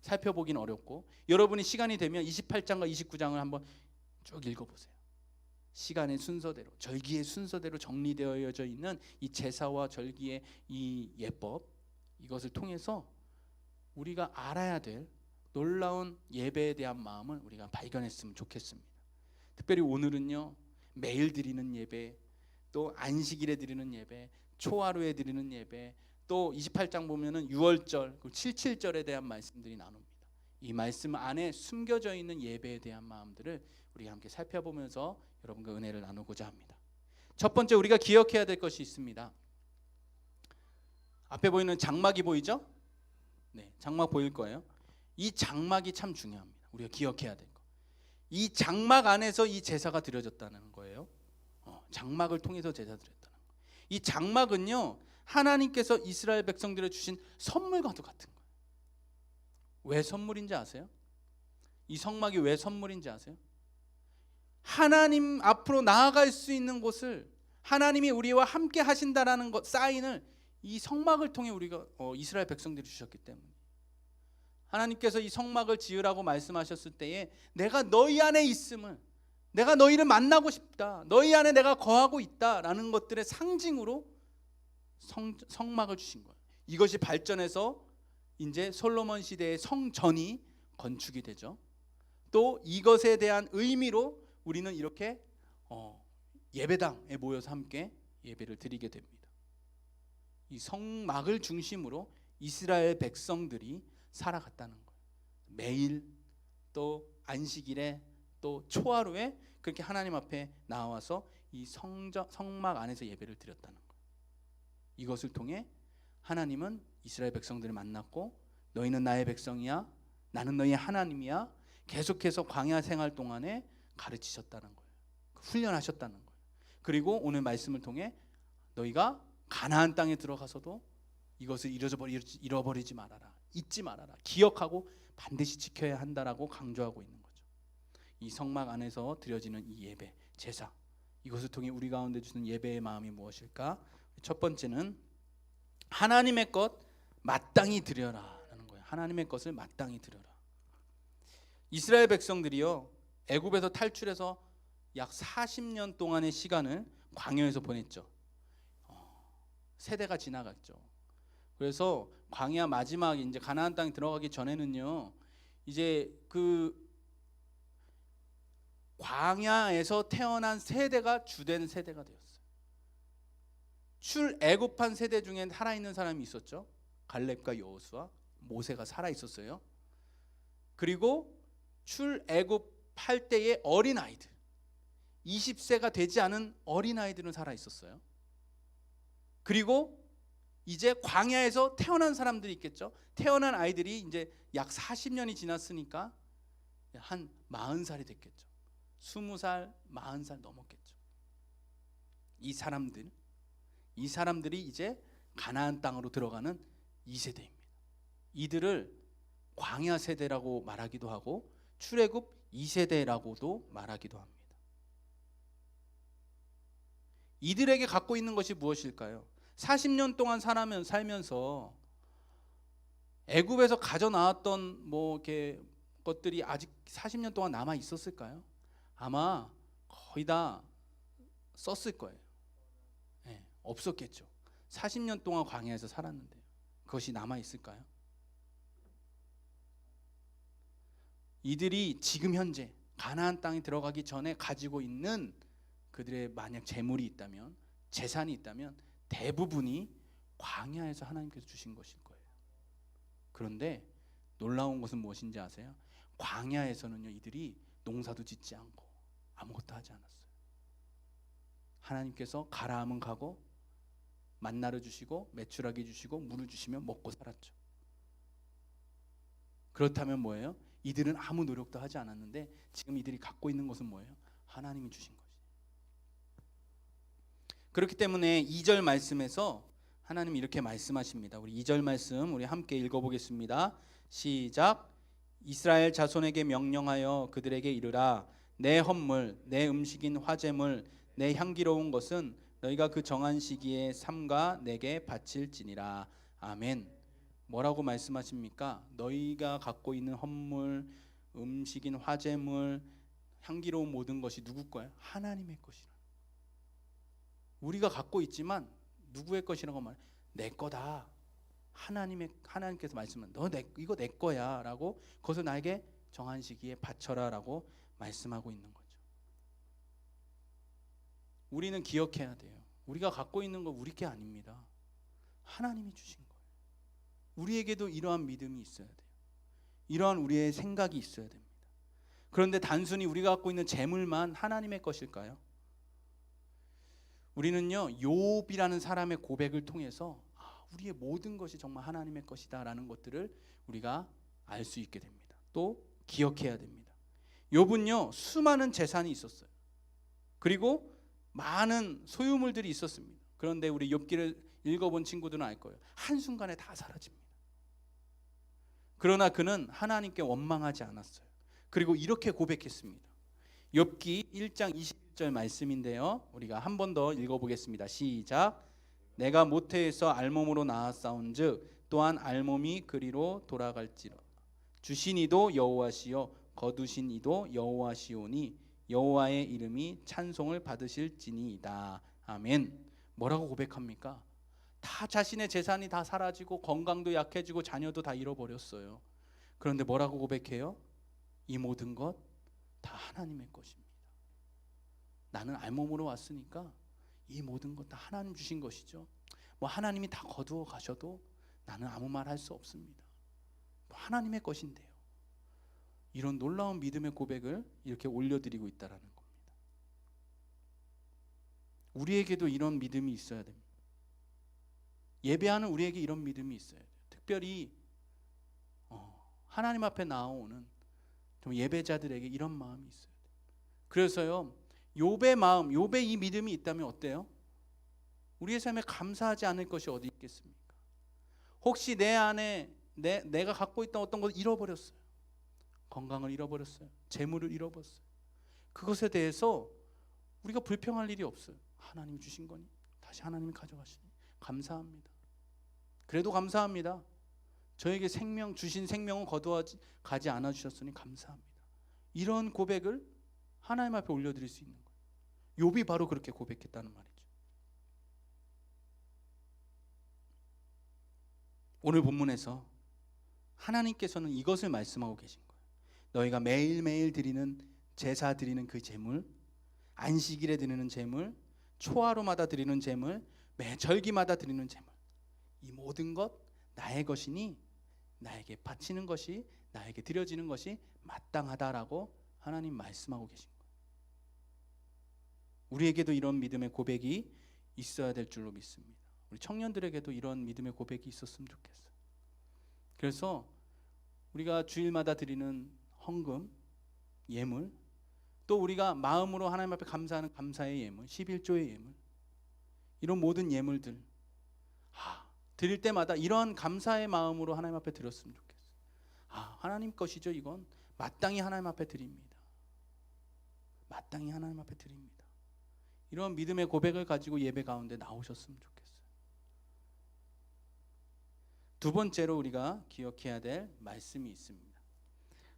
살펴보긴 어렵고 여러분이 시간이 되면 28장과 29장을 한번 쭉 읽어보세요. 시간의 순서대로, 절기의 순서대로 정리되어져 있는 이 제사와 절기의 이 예법, 이것을 통해서 우리가 알아야 될 놀라운 예배에 대한 마음을 우리가 발견했으면 좋겠습니다. 특별히 오늘은요 매일 드리는 예배, 또 안식일에 드리는 예배, 초하루에 드리는 예배, 또 28장 보면은 6월절, 77절에 대한 말씀들이 나눕니다. 이 말씀 안에 숨겨져 있는 예배에 대한 마음들을 우리가 함께 살펴보면서 여러분과 은혜를 나누고자 합니다. 첫 번째 우리가 기억해야 될 것이 있습니다. 앞에 보이는 장막이 보이죠? 네, 장막 보일 거예요. 이 장막이 참 중요합니다. 우리가 기억해야 될 거. 이 장막 안에서 이 제사가 드려졌다는 거예요. 장막을 통해서 제사 드렸다는 거. 이 장막은요, 하나님께서 이스라엘 백성들에 주신 선물과도 같은 거예요. 왜 선물인지 아세요? 이 성막이 왜 선물인지 아세요? 하나님 앞으로 나아갈 수 있는 곳을, 하나님이 우리와 함께 하신다라는 것, 사인을 이 성막을 통해 우리가 이스라엘 백성들이 주셨기 때문에, 하나님께서 이 성막을 지으라고 말씀하셨을 때에 내가 너희 안에 있음을, 내가 너희를 만나고 싶다, 너희 안에 내가 거하고 있다라는 것들의 상징으로 성막을 주신 거예요. 이것이 발전해서 이제 솔로몬 시대의 성전이 건축이 되죠. 또 이것에 대한 의미로 우리는 이렇게 예배당에 모여서 함께 예배를 드리게 됩니다. 이 성막을 중심으로 이스라엘 백성들이 살아갔다는 거예요. 매일, 또 안식일에, 또 초하루에 그렇게 하나님 앞에 나와서 이 성막 안에서 예배를 드렸다는 거예요. 이것을 통해 하나님은 이스라엘 백성들을 만났고, 너희는 나의 백성이야, 나는 너희의 하나님이야, 계속해서 광야 생활 동안에 가르치셨다는 거예요. 훈련하셨다는 거예요. 그리고 오늘 말씀을 통해 너희가 가나안 땅에 들어가서도 이것을 잃어버리지 말아라, 잊지 말아라, 기억하고 반드시 지켜야 한다라고 강조하고 있는 거죠. 이 성막 안에서 드려지는 이 예배, 제사, 이것을 통해 우리 가운데 주는 예배의 마음이 무엇일까? 첫 번째는 하나님의 것 마땅히 드려라라는 거예요. 하나님의 것을 마땅히 드려라. 이스라엘 백성들이요, 애굽에서 탈출해서 약 40년 동안의 시간을 광야에서 보냈죠. 세대가 지나갔죠. 그래서 광야 마지막 이제 가나안 땅에 들어가기 전에는요, 이제 그 광야에서 태어난 세대가 주된 세대가 되었어요. 출애굽한 세대 중에 살아있는 사람이 있었죠. 갈렙과 여호수아, 모세가 살아 있었어요. 그리고 출애굽할 때의 어린아이들, 20세가 되지 않은 어린아이들은 살아 있었어요. 그리고 이제 광야에서 태어난 사람들이 있겠죠. 태어난 아이들이 이제 약 40년이 지났으니까 한 40살이 됐겠죠. 20살, 40살 넘었겠죠. 이 사람들이 이제 가나안 땅으로 들어가는 2세대입니다. 이들을 광야 세대라고 말하기도 하고 출애굽 2세대라고도 말하기도 합니다. 이들에게 갖고 있는 것이 무엇일까요? 40년 동안 살면서 애굽에서 가져 나왔던 이렇게 것들이 아직 40년 동안 남아 있었을까요? 아마 거의 다 썼을 거예요. 네, 없었겠죠. 40년 동안 광야에서 살았는데 그것이 남아 있을까요? 이들이 지금 현재 가나안 땅에 들어가기 전에 가지고 있는 그들의 만약 재물이 있다면, 재산이 있다면 대부분이 광야에서 하나님께서 주신 것일 거예요. 그런데 놀라운 것은 무엇인지 아세요? 광야에서는요, 이들이 농사도 짓지 않고 아무것도 하지 않았어요. 하나님께서 가라 하면 가고, 만나를 주시고, 메추라기 주시고, 물을 주시면 먹고 살았죠. 그렇다면 뭐예요? 이들은 아무 노력도 하지 않았는데 지금 이들이 갖고 있는 것은 뭐예요? 하나님이 주신 것이에요. 그렇기 때문에 2절 말씀에서 하나님이 이렇게 말씀하십니다. 우리 2절 말씀 우리 함께 읽어보겠습니다. 시작. 이스라엘 자손에게 명령하여 그들에게 이르라. 내 헌물, 내 음식인 화제물, 내 향기로운 것은 너희가 그 정한 시기에 삼가 내게 바칠지니라. 아멘. 뭐라고 말씀하십니까? 너희가 갖고 있는 헌물, 음식인 화제물, 향기로운 모든 것이 누구 거예요? 하나님의 것이라. 우리가 갖고 있지만 누구의 것이라고 말해? 내 거다. 하나님께서 말씀은 이거 내 거야라고, 그것을 나에게 정한 시기에 바쳐라라고 말씀하고 있는 거죠. 우리는 기억해야 돼요. 우리가 갖고 있는 거 우리 게 아닙니다. 하나님이 주신 거예요. 우리에게도 이러한 믿음이 있어야 돼요. 이러한 우리의 생각이 있어야 됩니다. 그런데 단순히 우리가 갖고 있는 재물만 하나님의 것일까요? 우리는요, 욥이라는 사람의 고백을 통해서 우리의 모든 것이 정말 하나님의 것이다라는 것들을 우리가 알 수 있게 됩니다. 또 기억해야 됩니다. 욥은요 수많은 재산이 있었어요. 그리고 많은 소유물들이 있었습니다. 그런데 우리 욥기를 읽어본 친구들은 알 거예요. 한순간에 다 사라집니다. 그러나 그는 하나님께 원망하지 않았어요. 그리고 이렇게 고백했습니다. 욥기 1장 21절 말씀인데요. 우리가 한 번 더 읽어보겠습니다. 시작. 내가 모태에서 알몸으로 낳았사온즉 또한 알몸이 그리로 돌아갈지라. 주신 이도 여호와시요 거두신 이도 여호와시오니 여호와의 이름이 찬송을 받으실지니이다. 아멘. 뭐라고 고백합니까? 다 자신의 재산이 다 사라지고 건강도 약해지고 자녀도 다 잃어버렸어요. 그런데 뭐라고 고백해요? 이 모든 것 다 하나님의 것입니다. 나는 알몸으로 왔으니까 이 모든 것 다 하나님 주신 것이죠. 뭐 하나님이 다 거두어 가셔도 나는 아무 말 할 수 없습니다. 뭐 하나님의 것인데요. 이런 놀라운 믿음의 고백을 이렇게 올려드리고 있다라는 겁니다. 우리에게도 이런 믿음이 있어야 됩니다. 예배하는 우리에게 이런 믿음이 있어야 돼요. 특별히 하나님 앞에 나오는 좀 예배자들에게 이런 마음이 있어야 돼요. 그래서요 욥의 마음, 욥의 이 믿음이 있다면 어때요? 우리의 삶에 감사하지 않을 것이 어디 있겠습니까? 혹시 내 안에 내가 갖고 있던 어떤 것을 잃어버렸어요. 건강을 잃어버렸어요. 재물을 잃어버렸어요. 그것에 대해서 우리가 불평할 일이 없어요. 하나님이 주신 거니 다시 하나님이 가져가시니 감사합니다. 그래도 감사합니다. 저에게 생명 주신 생명은 거두어가지 않아 주셨으니 감사합니다. 이런 고백을 하나님 앞에 올려드릴 수 있는 거예요. 욥이 바로 그렇게 고백했다는 말이죠. 오늘 본문에서 하나님께서는 이것을 말씀하고 계신 거예요. 너희가 매일매일 드리는 제사 드리는 그 제물, 안식일에 드리는 제물, 초하루마다 드리는 제물, 매 절기마다 드리는 제물, 이 모든 것 나의 것이니 나에게 바치는 것이, 나에게 드려지는 것이 마땅하다라고 하나님 말씀하고 계신 거예요. 우리에게도 이런 믿음의 고백이 있어야 될 줄로 믿습니다. 우리 청년들에게도 이런 믿음의 고백이 있었으면 좋겠어요. 그래서 우리가 주일마다 드리는 헌금, 예물, 또 우리가 마음으로 하나님 앞에 감사하는 감사의 예물, 11조의 예물, 이런 모든 예물들 드릴 때마다 이러한 감사의 마음으로 하나님 앞에 드렸으면 좋겠어요. 하나님 것이죠. 이건 마땅히 하나님 앞에 드립니다. 마땅히 하나님 앞에 드립니다. 이런 믿음의 고백을 가지고 예배 가운데 나오셨으면 좋겠어요. 두 번째로 우리가 기억해야 될 말씀이 있습니다.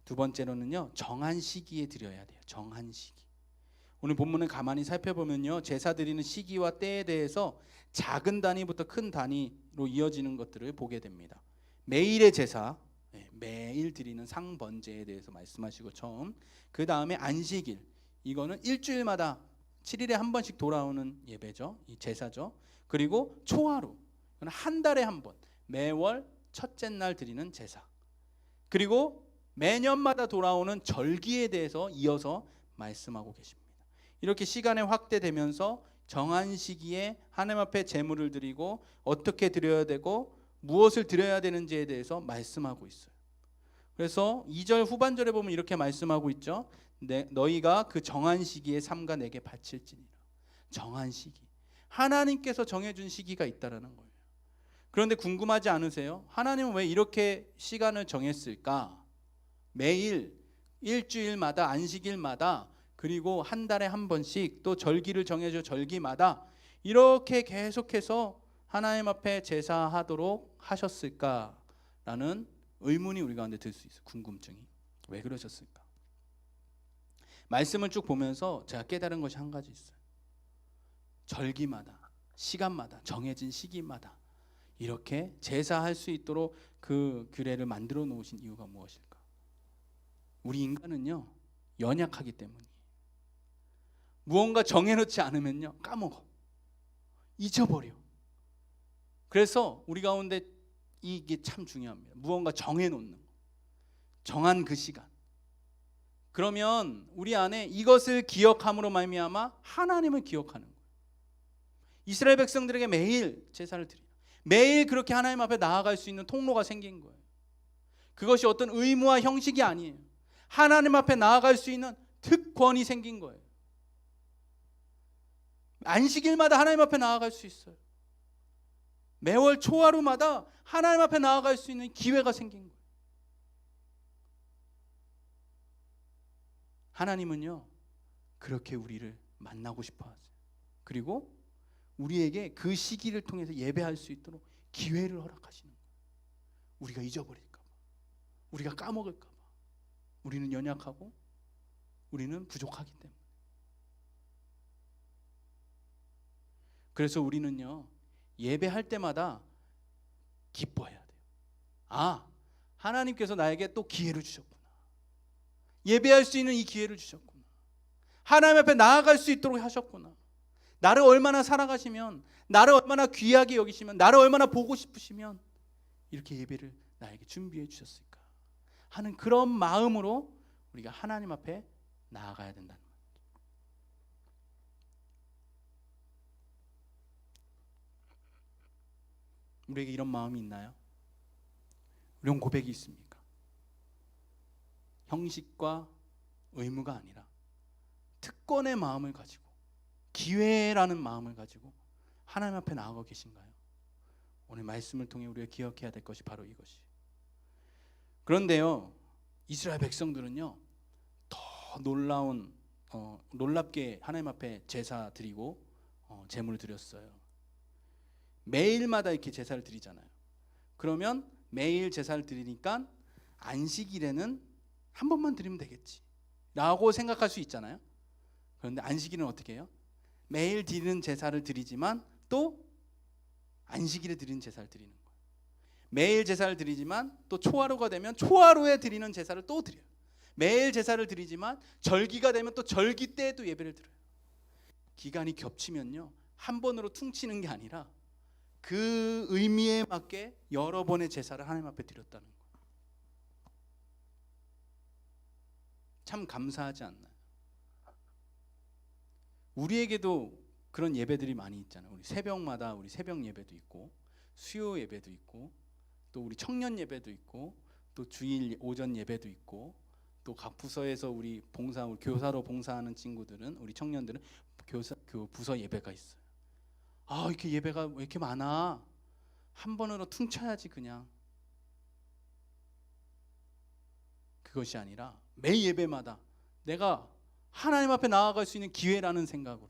두 번째로는요, 정한 시기에 드려야 돼요. 정한 시기. 오늘 본문을 가만히 살펴보면요, 제사 드리는 시기와 때에 대해서 작은 단위부터 큰 단위로 이어지는 것들을 보게 됩니다. 매일의 제사, 매일 드리는 상번제에 대해서 말씀하시고 처음, 그 다음에 안식일, 이거는 일주일마다 7일에 한 번씩 돌아오는 예배죠. 이 제사죠. 그리고 초하루, 이건 한 달에 한 번, 매월 첫째 날 드리는 제사. 그리고 매년마다 돌아오는 절기에 대해서 이어서 말씀하고 계십니다. 이렇게 시간이 확대되면서 정한 시기에 하나님 앞에 제물을 드리고 어떻게 드려야 되고 무엇을 드려야 되는지에 대해서 말씀하고 있어요. 그래서 2절 후반절에 보면 이렇게 말씀하고 있죠. 너희가 그 정한 시기에 삼가 내게 바칠지니라. 정한 시기. 하나님께서 정해준 시기가 있다라는 거예요. 그런데 궁금하지 않으세요? 하나님은 왜 이렇게 시간을 정했을까? 매일 일주일마다 안식일마다 그리고 한 달에 한 번씩 또 절기를 정해줘 절기마다 이렇게 계속해서 하나님 앞에 제사하도록 하셨을까라는 의문이 우리 가운데 들 수 있어요. 궁금증이. 왜 그러셨을까? 말씀을 쭉 보면서 제가 깨달은 것이 한 가지 있어요. 절기마다, 시간마다, 정해진 시기마다 이렇게 제사할 수 있도록 그 규례를 만들어 놓으신 이유가 무엇일까? 우리 인간은요, 연약하기 때문이에요. 무언가 정해놓지 않으면요, 까먹어, 잊어버려. 그래서 우리 가운데 이게 참 중요합니다. 무언가 정해놓는 거, 정한 그 시간. 그러면 우리 안에 이것을 기억함으로 말미암아 하나님을 기억하는 거예요. 이스라엘 백성들에게 매일 제사를 드려요. 매일 그렇게 하나님 앞에 나아갈 수 있는 통로가 생긴 거예요. 그것이 어떤 의무와 형식이 아니에요. 하나님 앞에 나아갈 수 있는 특권이 생긴 거예요. 안식일마다 하나님 앞에 나아갈 수 있어요. 매월 초하루마다 하나님 앞에 나아갈 수 있는 기회가 생긴 거예요. 하나님은요, 그렇게 우리를 만나고 싶어 하세요. 그리고 우리에게 그 시기를 통해서 예배할 수 있도록 기회를 허락하시는 거예요. 우리가 잊어버릴까 봐, 우리가 까먹을까 봐. 우리는 연약하고 우리는 부족하기 때문에. 그래서 우리는요, 예배할 때마다 기뻐해야 돼요. 아, 하나님께서 나에게 또 기회를 주셨구나. 예배할 수 있는 이 기회를 주셨구나. 하나님 앞에 나아갈 수 있도록 하셨구나. 나를 얼마나 사랑하시면, 나를 얼마나 귀하게 여기시면, 나를 얼마나 보고 싶으시면 이렇게 예배를 나에게 준비해 주셨을까 하는 그런 마음으로 우리가 하나님 앞에 나아가야 된다는 거예요. 우리에게 이런 마음이 있나요? 이런 고백이 있습니까? 형식과 의무가 아니라 특권의 마음을 가지고, 기회라는 마음을 가지고 하나님 앞에 나아가 계신가요? 오늘 말씀을 통해 우리가 기억해야 될 것이 바로 이것이. 그런데요, 이스라엘 백성들은요, 더 놀랍게 하나님 앞에 제사 드리고 제물을 드렸어요. 매일마다 이렇게 제사를 드리잖아요. 그러면 매일 제사를 드리니까 안식일에는 한 번만 드리면 되겠지 라고 생각할 수 있잖아요. 그런데 안식일은 어떻게 해요? 매일 드리는 제사를 드리지만 또 안식일에 드리는 제사를 드리는 거예요. 매일 제사를 드리지만 또 초하루가 되면 초하루에 드리는 제사를 또 드려요. 매일 제사를 드리지만 절기가 되면 또 절기 때에도 예배를 드려요. 기간이 겹치면요, 한 번으로 퉁치는 게 아니라 그 의미에 맞게 여러 번의 제사를 하나님 앞에 드렸다는 거예요. 참 감사하지 않나요? 우리에게도 그런 예배들이 많이 있잖아요. 우리 새벽마다 우리 새벽 예배도 있고, 수요 예배도 있고, 또 우리 청년 예배도 있고, 또 주일 오전 예배도 있고, 또 각 부서에서 우리 교사로 봉사하는 친구들은, 우리 청년들은 부서 예배가 있어요. 아, 이렇게 예배가 왜 이렇게 많아? 한 번으로 퉁쳐야지 그냥. 그것이 아니라 매 예배마다 내가 하나님 앞에 나아갈 수 있는 기회라는 생각으로,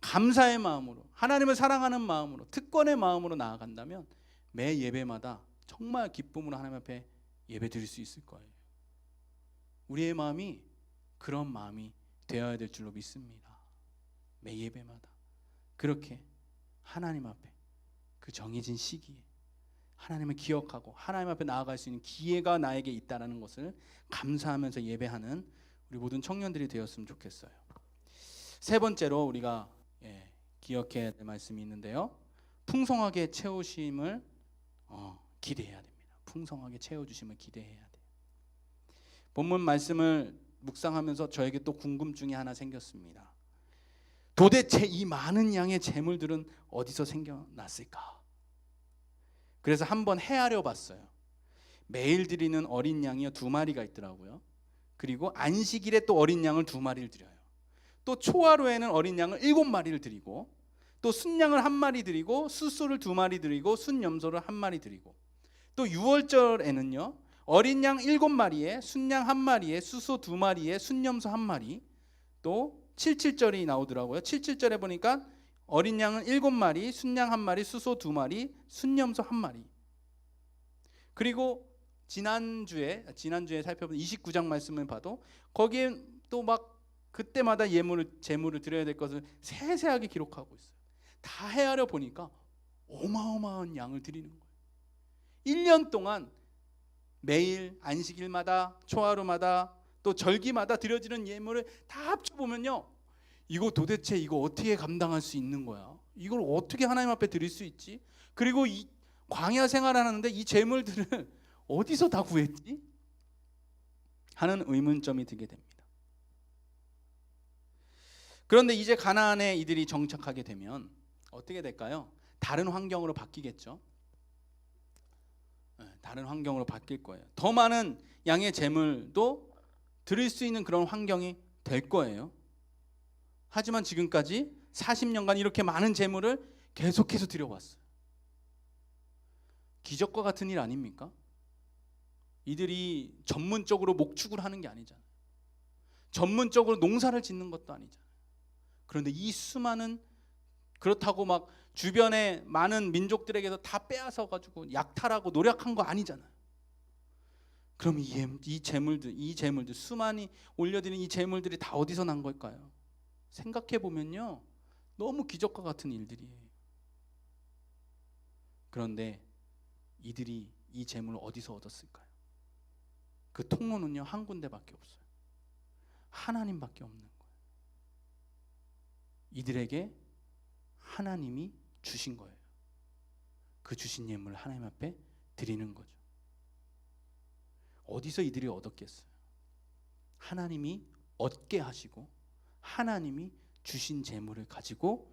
감사의 마음으로, 하나님을 사랑하는 마음으로, 특권의 마음으로 나아간다면 매 예배마다 정말 기쁨으로 하나님 앞에 예배 드릴 수 있을 거예요. 우리의 마음이 그런 마음이 되어야 될 줄로 믿습니다. 매 예배마다 그렇게 하나님 앞에 그 정해진 시기에 하나님을 기억하고 하나님 앞에 나아갈 수 있는 기회가 나에게 있다는 것을 감사하면서 예배하는 우리 모든 청년들이 되었으면 좋겠어요. 세 번째로 우리가 기억해야 될 말씀이 있는데요, 풍성하게 채우심을 기대해야 됩니다. 풍성하게 채워주심을 기대해야 돼요. 본문 말씀을 묵상하면서 저에게 또 궁금증이 하나 생겼습니다. 도대체 이 많은 양의 재물들은 어디서 생겨났을까? 그래서 한번 헤아려 봤어요. 매일 드리는 어린 양이 2마리가 있더라고요. 그리고 안식일에 또 어린 양을 2마리를 드려요. 또 초하루에는 어린 양을 7마리를 드리고, 또 순양을 1마리 드리고, 숫소를 2마리 드리고, 순염소를 1마리 드리고, 또 6월절에는요 어린 양 7마리에 순양 1마리에 숫소 2마리에 순염소 1마리, 또 77절이 나오더라고요. 77절에 보니까 어린 양은 7마리, 순양 1마리, 숫소 2마리, 순염소 1마리. 그리고 지난주에 살펴본 29장 말씀을 봐도 거기에 또 막 그때마다 제물을 드려야 될 것을 세세하게 기록하고 있어요. 다 헤아려 보니까 어마어마한 양을 드리는 거예요. 1년 동안 매일 안식일마다, 초하루마다, 또 절기마다 드려지는 예물을 다 합쳐보면요, 이거 도대체 이거 어떻게 감당할 수 있는 거야? 이걸 어떻게 하나님 앞에 드릴 수 있지? 그리고 이 광야 생활하는데 이 재물들을 어디서 다 구했지? 하는 의문점이 들게 됩니다. 그런데 이제 가나안에 이들이 정착하게 되면 어떻게 될까요? 다른 환경으로 바뀌겠죠. 다른 환경으로 바뀔 거예요. 더 많은 양의 재물도 드릴 수 있는 그런 환경이 될 거예요. 하지만 지금까지 40년간 이렇게 많은 재물을 계속해서 드려왔어요. 기적과 같은 일 아닙니까? 이들이 전문적으로 목축을 하는 게 아니잖아요. 전문적으로 농사를 짓는 것도 아니잖아요. 그런데 이 수많은, 그렇다고 막 주변에 많은 민족들에게서 다 빼앗아 가지고 약탈하고 노력한 거 아니잖아요. 그럼 이 재물들 수많이 올려드린 이 재물들이 다 어디서 난 걸까요? 생각해 보면요, 너무 기적과 같은 일들이에요. 그런데 이들이 이 재물을 어디서 얻었을까요? 그 통로는요, 한 군데밖에 없어요. 하나님밖에 없는 거예요. 이들에게 하나님이 주신 거예요. 그 주신 예물을 하나님 앞에 드리는 거죠. 어디서 이들이 얻었겠어요? 하나님이 얻게 하시고 하나님이 주신 재물을 가지고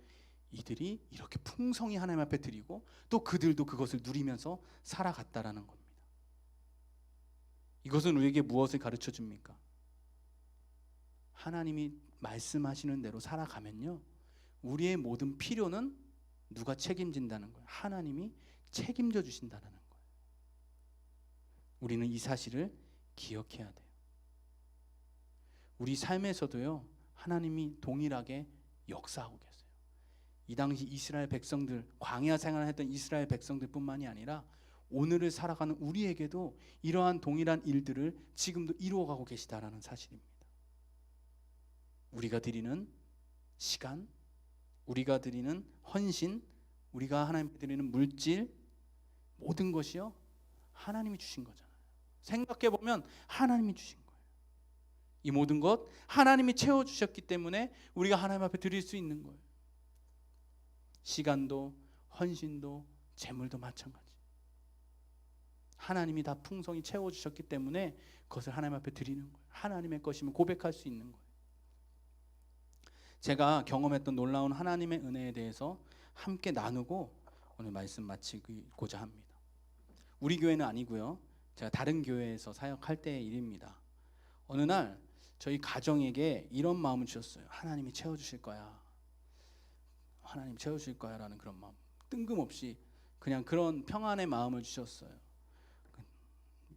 이들이 이렇게 풍성히 하나님 앞에 드리고 또 그들도 그것을 누리면서 살아갔다라는 겁니다. 이것은 우리에게 무엇을 가르쳐 줍니까? 하나님이 말씀하시는 대로 살아가면요, 우리의 모든 필요는 누가 책임진다는 거예요? 하나님이 책임져 주신다는 거예요. 우리는 이 사실을 기억해야 돼요. 우리 삶에서도요, 하나님이 동일하게 역사하고 계세요. 이 당시 이스라엘 백성들, 광야 생활을 했던 이스라엘 백성들뿐만이 아니라 오늘을 살아가는 우리에게도 이러한 동일한 일들을 지금도 이루어가고 계시다라는 사실입니다. 우리가 드리는 시간, 우리가 드리는 헌신, 우리가 하나님께 드리는 물질, 모든 것이요, 하나님이 주신 거잖아요. 생각해 보면 하나님이 주신 거예요. 이 모든 것 하나님이 채워 주셨기 때문에 우리가 하나님 앞에 드릴 수 있는 거예요. 시간도 헌신도 재물도 마찬가지. 하나님이 다 풍성히 채워 주셨기 때문에 그것을 하나님 앞에 드리는 거예요. 하나님의 것임을 고백할 수 있는 거예요. 제가 경험했던 놀라운 하나님의 은혜에 대해서 함께 나누고 오늘 말씀 마치고자 합니다. 우리 교회는 아니고요, 제가 다른 교회에서 사역할 때의 일입니다. 어느 날 저희 가정에게 이런 마음을 주셨어요. 하나님이 채워주실 거야, 하나님 채워주실 거야 라는 그런 마음, 뜬금없이 그냥 그런 평안의 마음을 주셨어요.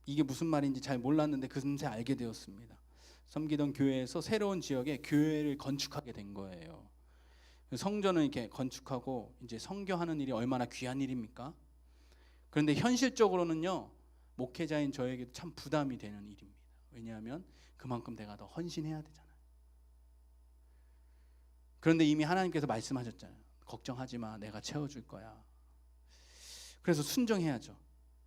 이게 무슨 말인지 잘 몰랐는데 금세 알게 되었습니다. 섬기던 교회에서 새로운 지역에 교회를 건축하게 된 거예요. 성전을 이렇게 건축하고 이제 선교하는 일이 얼마나 귀한 일입니까? 그런데 현실적으로는요, 목회자인 저에게도 참 부담이 되는 일입니다. 왜냐하면 그만큼 내가 더 헌신해야 되잖아요. 그런데 이미 하나님께서 말씀하셨잖아요. 걱정하지 마, 내가 채워줄 거야. 그래서 순종해야죠.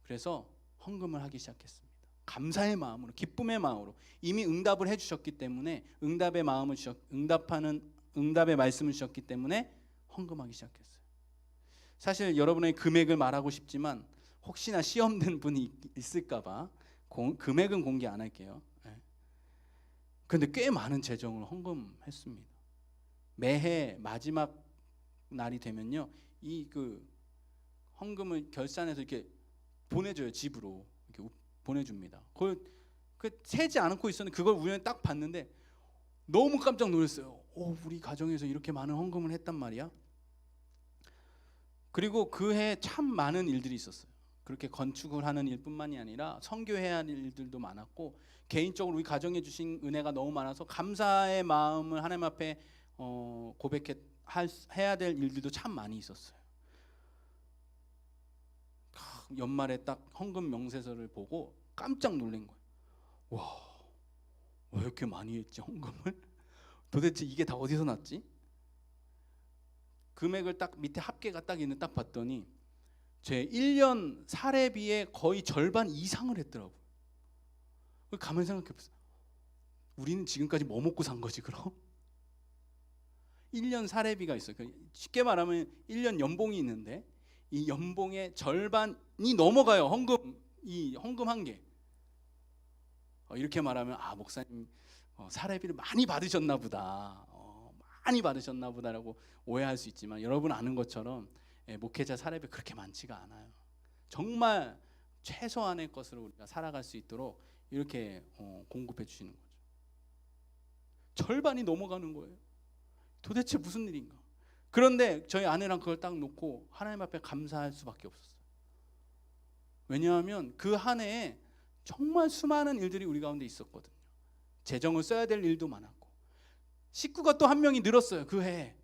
그래서 헌금을 하기 시작했습니다. 감사의 마음으로, 기쁨의 마음으로. 이미 응답을 해주셨기 때문에, 응답의 말씀을 주셨기 때문에 헌금하기 시작했어요. 사실 여러분의 금액을 말하고 싶지만 혹시나 시험 든 분이 있을까봐 금액은 공개 안 할게요. 그런데 꽤 많은 재정을 헌금했습니다. 매해 마지막 날이 되면요, 이 헌금을 결산해서 이렇게 보내줘요. 집으로 이렇게 보내줍니다. 그걸 세지 않고 있었는데 그걸 우연히 딱 봤는데 너무 깜짝 놀랐어요. 우리 가정에서 이렇게 많은 헌금을 했단 말이야. 그리고 그 해 참 많은 일들이 있었어요. 그렇게 건축을 하는 일뿐만이 아니라 선교해야 할 일들도 많았고, 개인적으로 우리 가정에 주신 은혜가 너무 많아서 감사의 마음을 하나님 앞에 해야 될 일들도 참 많이 있었어요. 연말에 딱 헌금 명세서를 보고 깜짝 놀란 거예요. 와, 왜 이렇게 많이 했지 헌금을? 도대체 이게 다 어디서 났지? 금액을 딱 밑에 합계가 딱 있는 딱 봤더니 제 1년 사례비의 거의 절반 이상을 했더라고요. 가만히 생각해보세요. 우리는 지금까지 뭐 먹고 산 거지 그럼? 1년 사례비가 있어요. 쉽게 말하면 1년 연봉이 있는데 이 연봉의 절반이 넘어가요. 헌금한 게. 이렇게 말하면 목사님 사례비를 많이 받으셨나 보다. 많이 받으셨나 보다라고 오해할 수 있지만, 여러분 아는 것처럼 목회자 사례비 그렇게 많지가 않아요. 정말 최소한의 것으로 우리가 살아갈 수 있도록 이렇게 공급해 주시는 거죠. 절반이 넘어가는 거예요. 도대체 무슨 일인가? 그런데 저희 아내랑 그걸 딱 놓고 하나님 앞에 감사할 수밖에 없었어요. 왜냐하면 그 한 해에 정말 수많은 일들이 우리 가운데 있었거든요. 재정을 써야 될 일도 많았고, 식구가 또 한 명이 늘었어요. 그 해에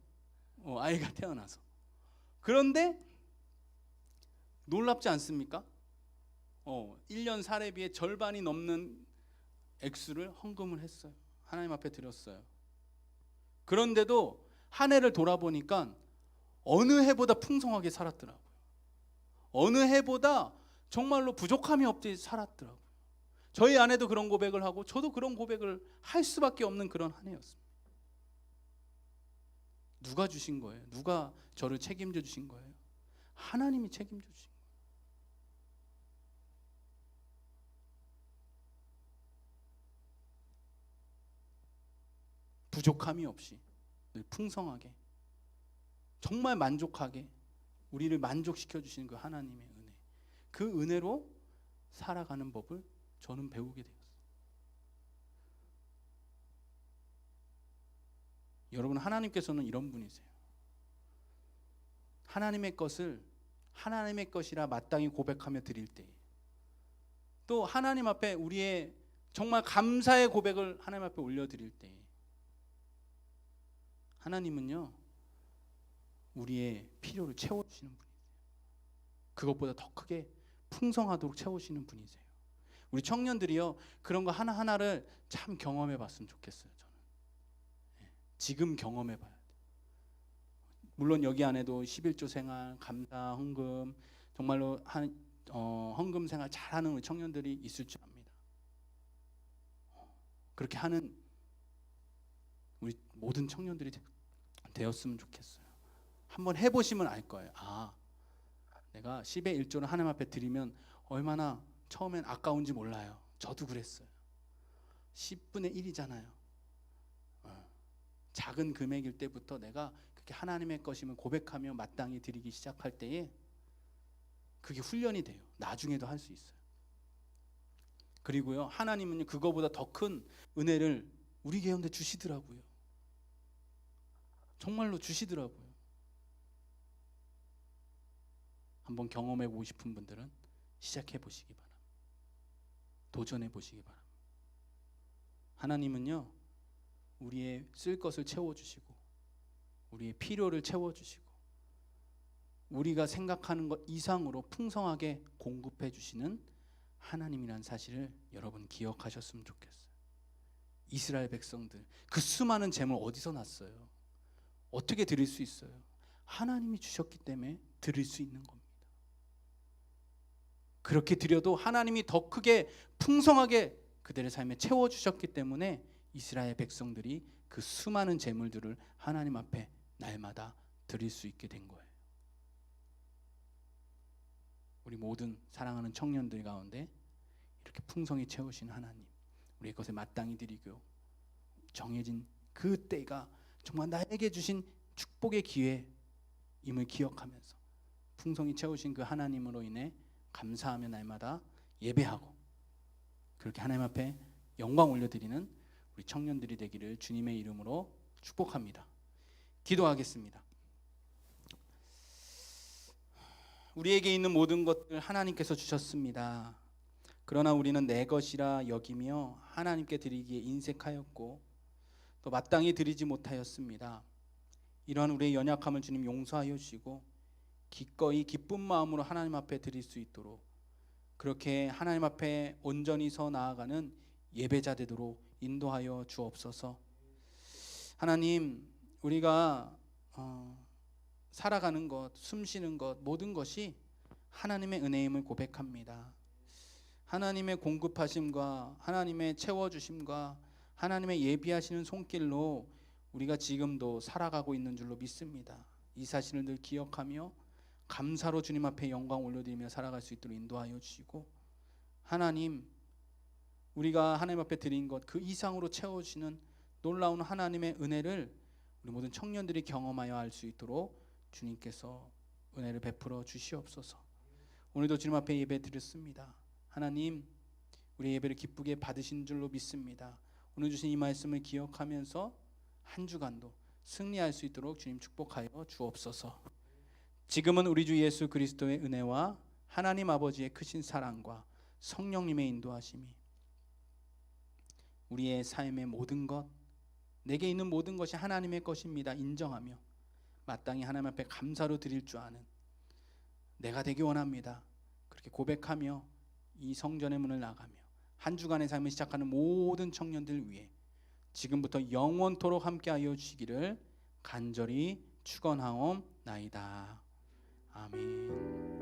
아이가 태어나서. 그런데 놀랍지 않습니까? 1년 사례비의 절반이 넘는 액수를 헌금을 했어요. 하나님 앞에 드렸어요. 그런데도 한 해를 돌아보니까 어느 해보다 풍성하게 살았더라고요. 어느 해보다 정말로 부족함이 없이 살았더라고요. 저희 아내도 그런 고백을 하고 저도 그런 고백을 할 수밖에 없는 그런 한 해였습니다. 누가 주신 거예요? 누가 저를 책임져 주신 거예요? 하나님이 책임져 주신 거예요. 부족함이 없이 늘 풍성하게, 정말 만족하게 우리를 만족시켜 주시는 그 하나님의 은혜, 그 은혜로 살아가는 법을 저는 배우게 되었어요. 여러분, 하나님께서는 이런 분이세요. 하나님의 것을 하나님의 것이라 마땅히 고백하며 드릴 때, 또 하나님 앞에 우리의 정말 감사의 고백을 하나님 앞에 올려드릴 때, 하나님은요 우리의 필요를 채워주시는 분이세요. 그것보다 더 크게 풍성하도록 채우시는 분이세요. 우리 청년들이요 그런 거 하나하나를 참 경험해 봤으면 좋겠어요. 저는 지금 경험해 봐야 돼요. 물론 여기 안에도 11조 생활, 감사, 헌금, 정말로 헌금 생활 잘하는 우리 청년들이 있을 줄 압니다. 그렇게 하는 우리 모든 청년들이 되었으면 좋겠어요. 한번 해보시면 알 거예요. 내가 10의 1조를 하나님 앞에 드리면 얼마나 처음엔 아까운지 몰라요. 저도 그랬어요. 10분의 1이잖아요. 작은 금액일 때부터 내가 그렇게 하나님의 것임을 고백하며 마땅히 드리기 시작할 때에 그게 훈련이 돼요. 나중에도 할 수 있어요. 그리고요 하나님은 그거보다 더 큰 은혜를 우리 가운데 주시더라고요. 정말로 주시더라고요. 한번 경험해 보고 싶은 분들은 시작해 보시기 바랍니다. 도전해 보시기 바랍니다. 하나님은요 우리의 쓸 것을 채워주시고 우리의 필요를 채워주시고 우리가 생각하는 것 이상으로 풍성하게 공급해 주시는 하나님이라는 사실을 여러분 기억하셨으면 좋겠어요. 이스라엘 백성들 그 수많은 재물 어디서 났어요? 어떻게 드릴 수 있어요? 하나님이 주셨기 때문에 드릴 수 있는 겁니다. 그렇게 드려도 하나님이 더 크게 풍성하게 그들의 삶에 채워주셨기 때문에 이스라엘 백성들이 그 수많은 재물들을 하나님 앞에 날마다 드릴 수 있게 된 거예요. 우리 모든 사랑하는 청년들 가운데 이렇게 풍성히 채우신 하나님, 우리의 것에 마땅히 드리고 정해진 그 때가 정말 나에게 주신 축복의 기회임을 기억하면서 풍성히 채우신 그 하나님으로 인해 감사하며 날마다 예배하고 그렇게 하나님 앞에 영광 올려드리는 우리 청년들이 되기를 주님의 이름으로 축복합니다. 기도하겠습니다. 우리에게 있는 모든 것들 하나님께서 주셨습니다. 그러나 우리는 내 것이라 여기며 하나님께 드리기에 인색하였고 또 마땅히 드리지 못하였습니다. 이러한 우리의 연약함을 주님 용서하여 주시고 기꺼이 기쁜 마음으로 하나님 앞에 드릴 수 있도록 그렇게 하나님 앞에 온전히 서 나아가는 예배자 되도록 인도하여 주옵소서. 하나님, 우리가 살아가는 것, 숨쉬는 것 모든 것이 하나님의 은혜임을 고백합니다. 하나님의 공급하심과 하나님의 채워주심과 하나님의 예비하시는 손길로 우리가 지금도 살아가고 있는 줄로 믿습니다. 이 사실을 늘 기억하며 감사로 주님 앞에 영광 올려드리며 살아갈 수 있도록 인도하여 주시고 하나님, 우리가 하나님 앞에 드린 것 그 이상으로 채워주시는 놀라운 하나님의 은혜를 우리 모든 청년들이 경험하여 알 수 있도록 주님께서 은혜를 베풀어 주시옵소서. 오늘도 주님 앞에 예배 드렸습니다. 하나님, 우리 예배를 기쁘게 받으신 줄로 믿습니다. 오늘 주신 이 말씀을 기억하면서 한 주간도 승리할 수 있도록 주님 축복하여 주옵소서. 지금은 우리 주 예수 그리스도의 은혜와 하나님 아버지의 크신 사랑과 성령님의 인도하심이 우리의 삶의 모든 것, 내게 있는 모든 것이 하나님의 것입니다 인정하며 마땅히 하나님 앞에 감사로 드릴 줄 아는 내가 되기 원합니다. 그렇게 고백하며 이 성전의 문을 나가며 한 주간의 삶을 시작하는 모든 청년들 위해 지금부터 영원토록 함께하여 주시기를 간절히 축원하옵나이다. 아멘.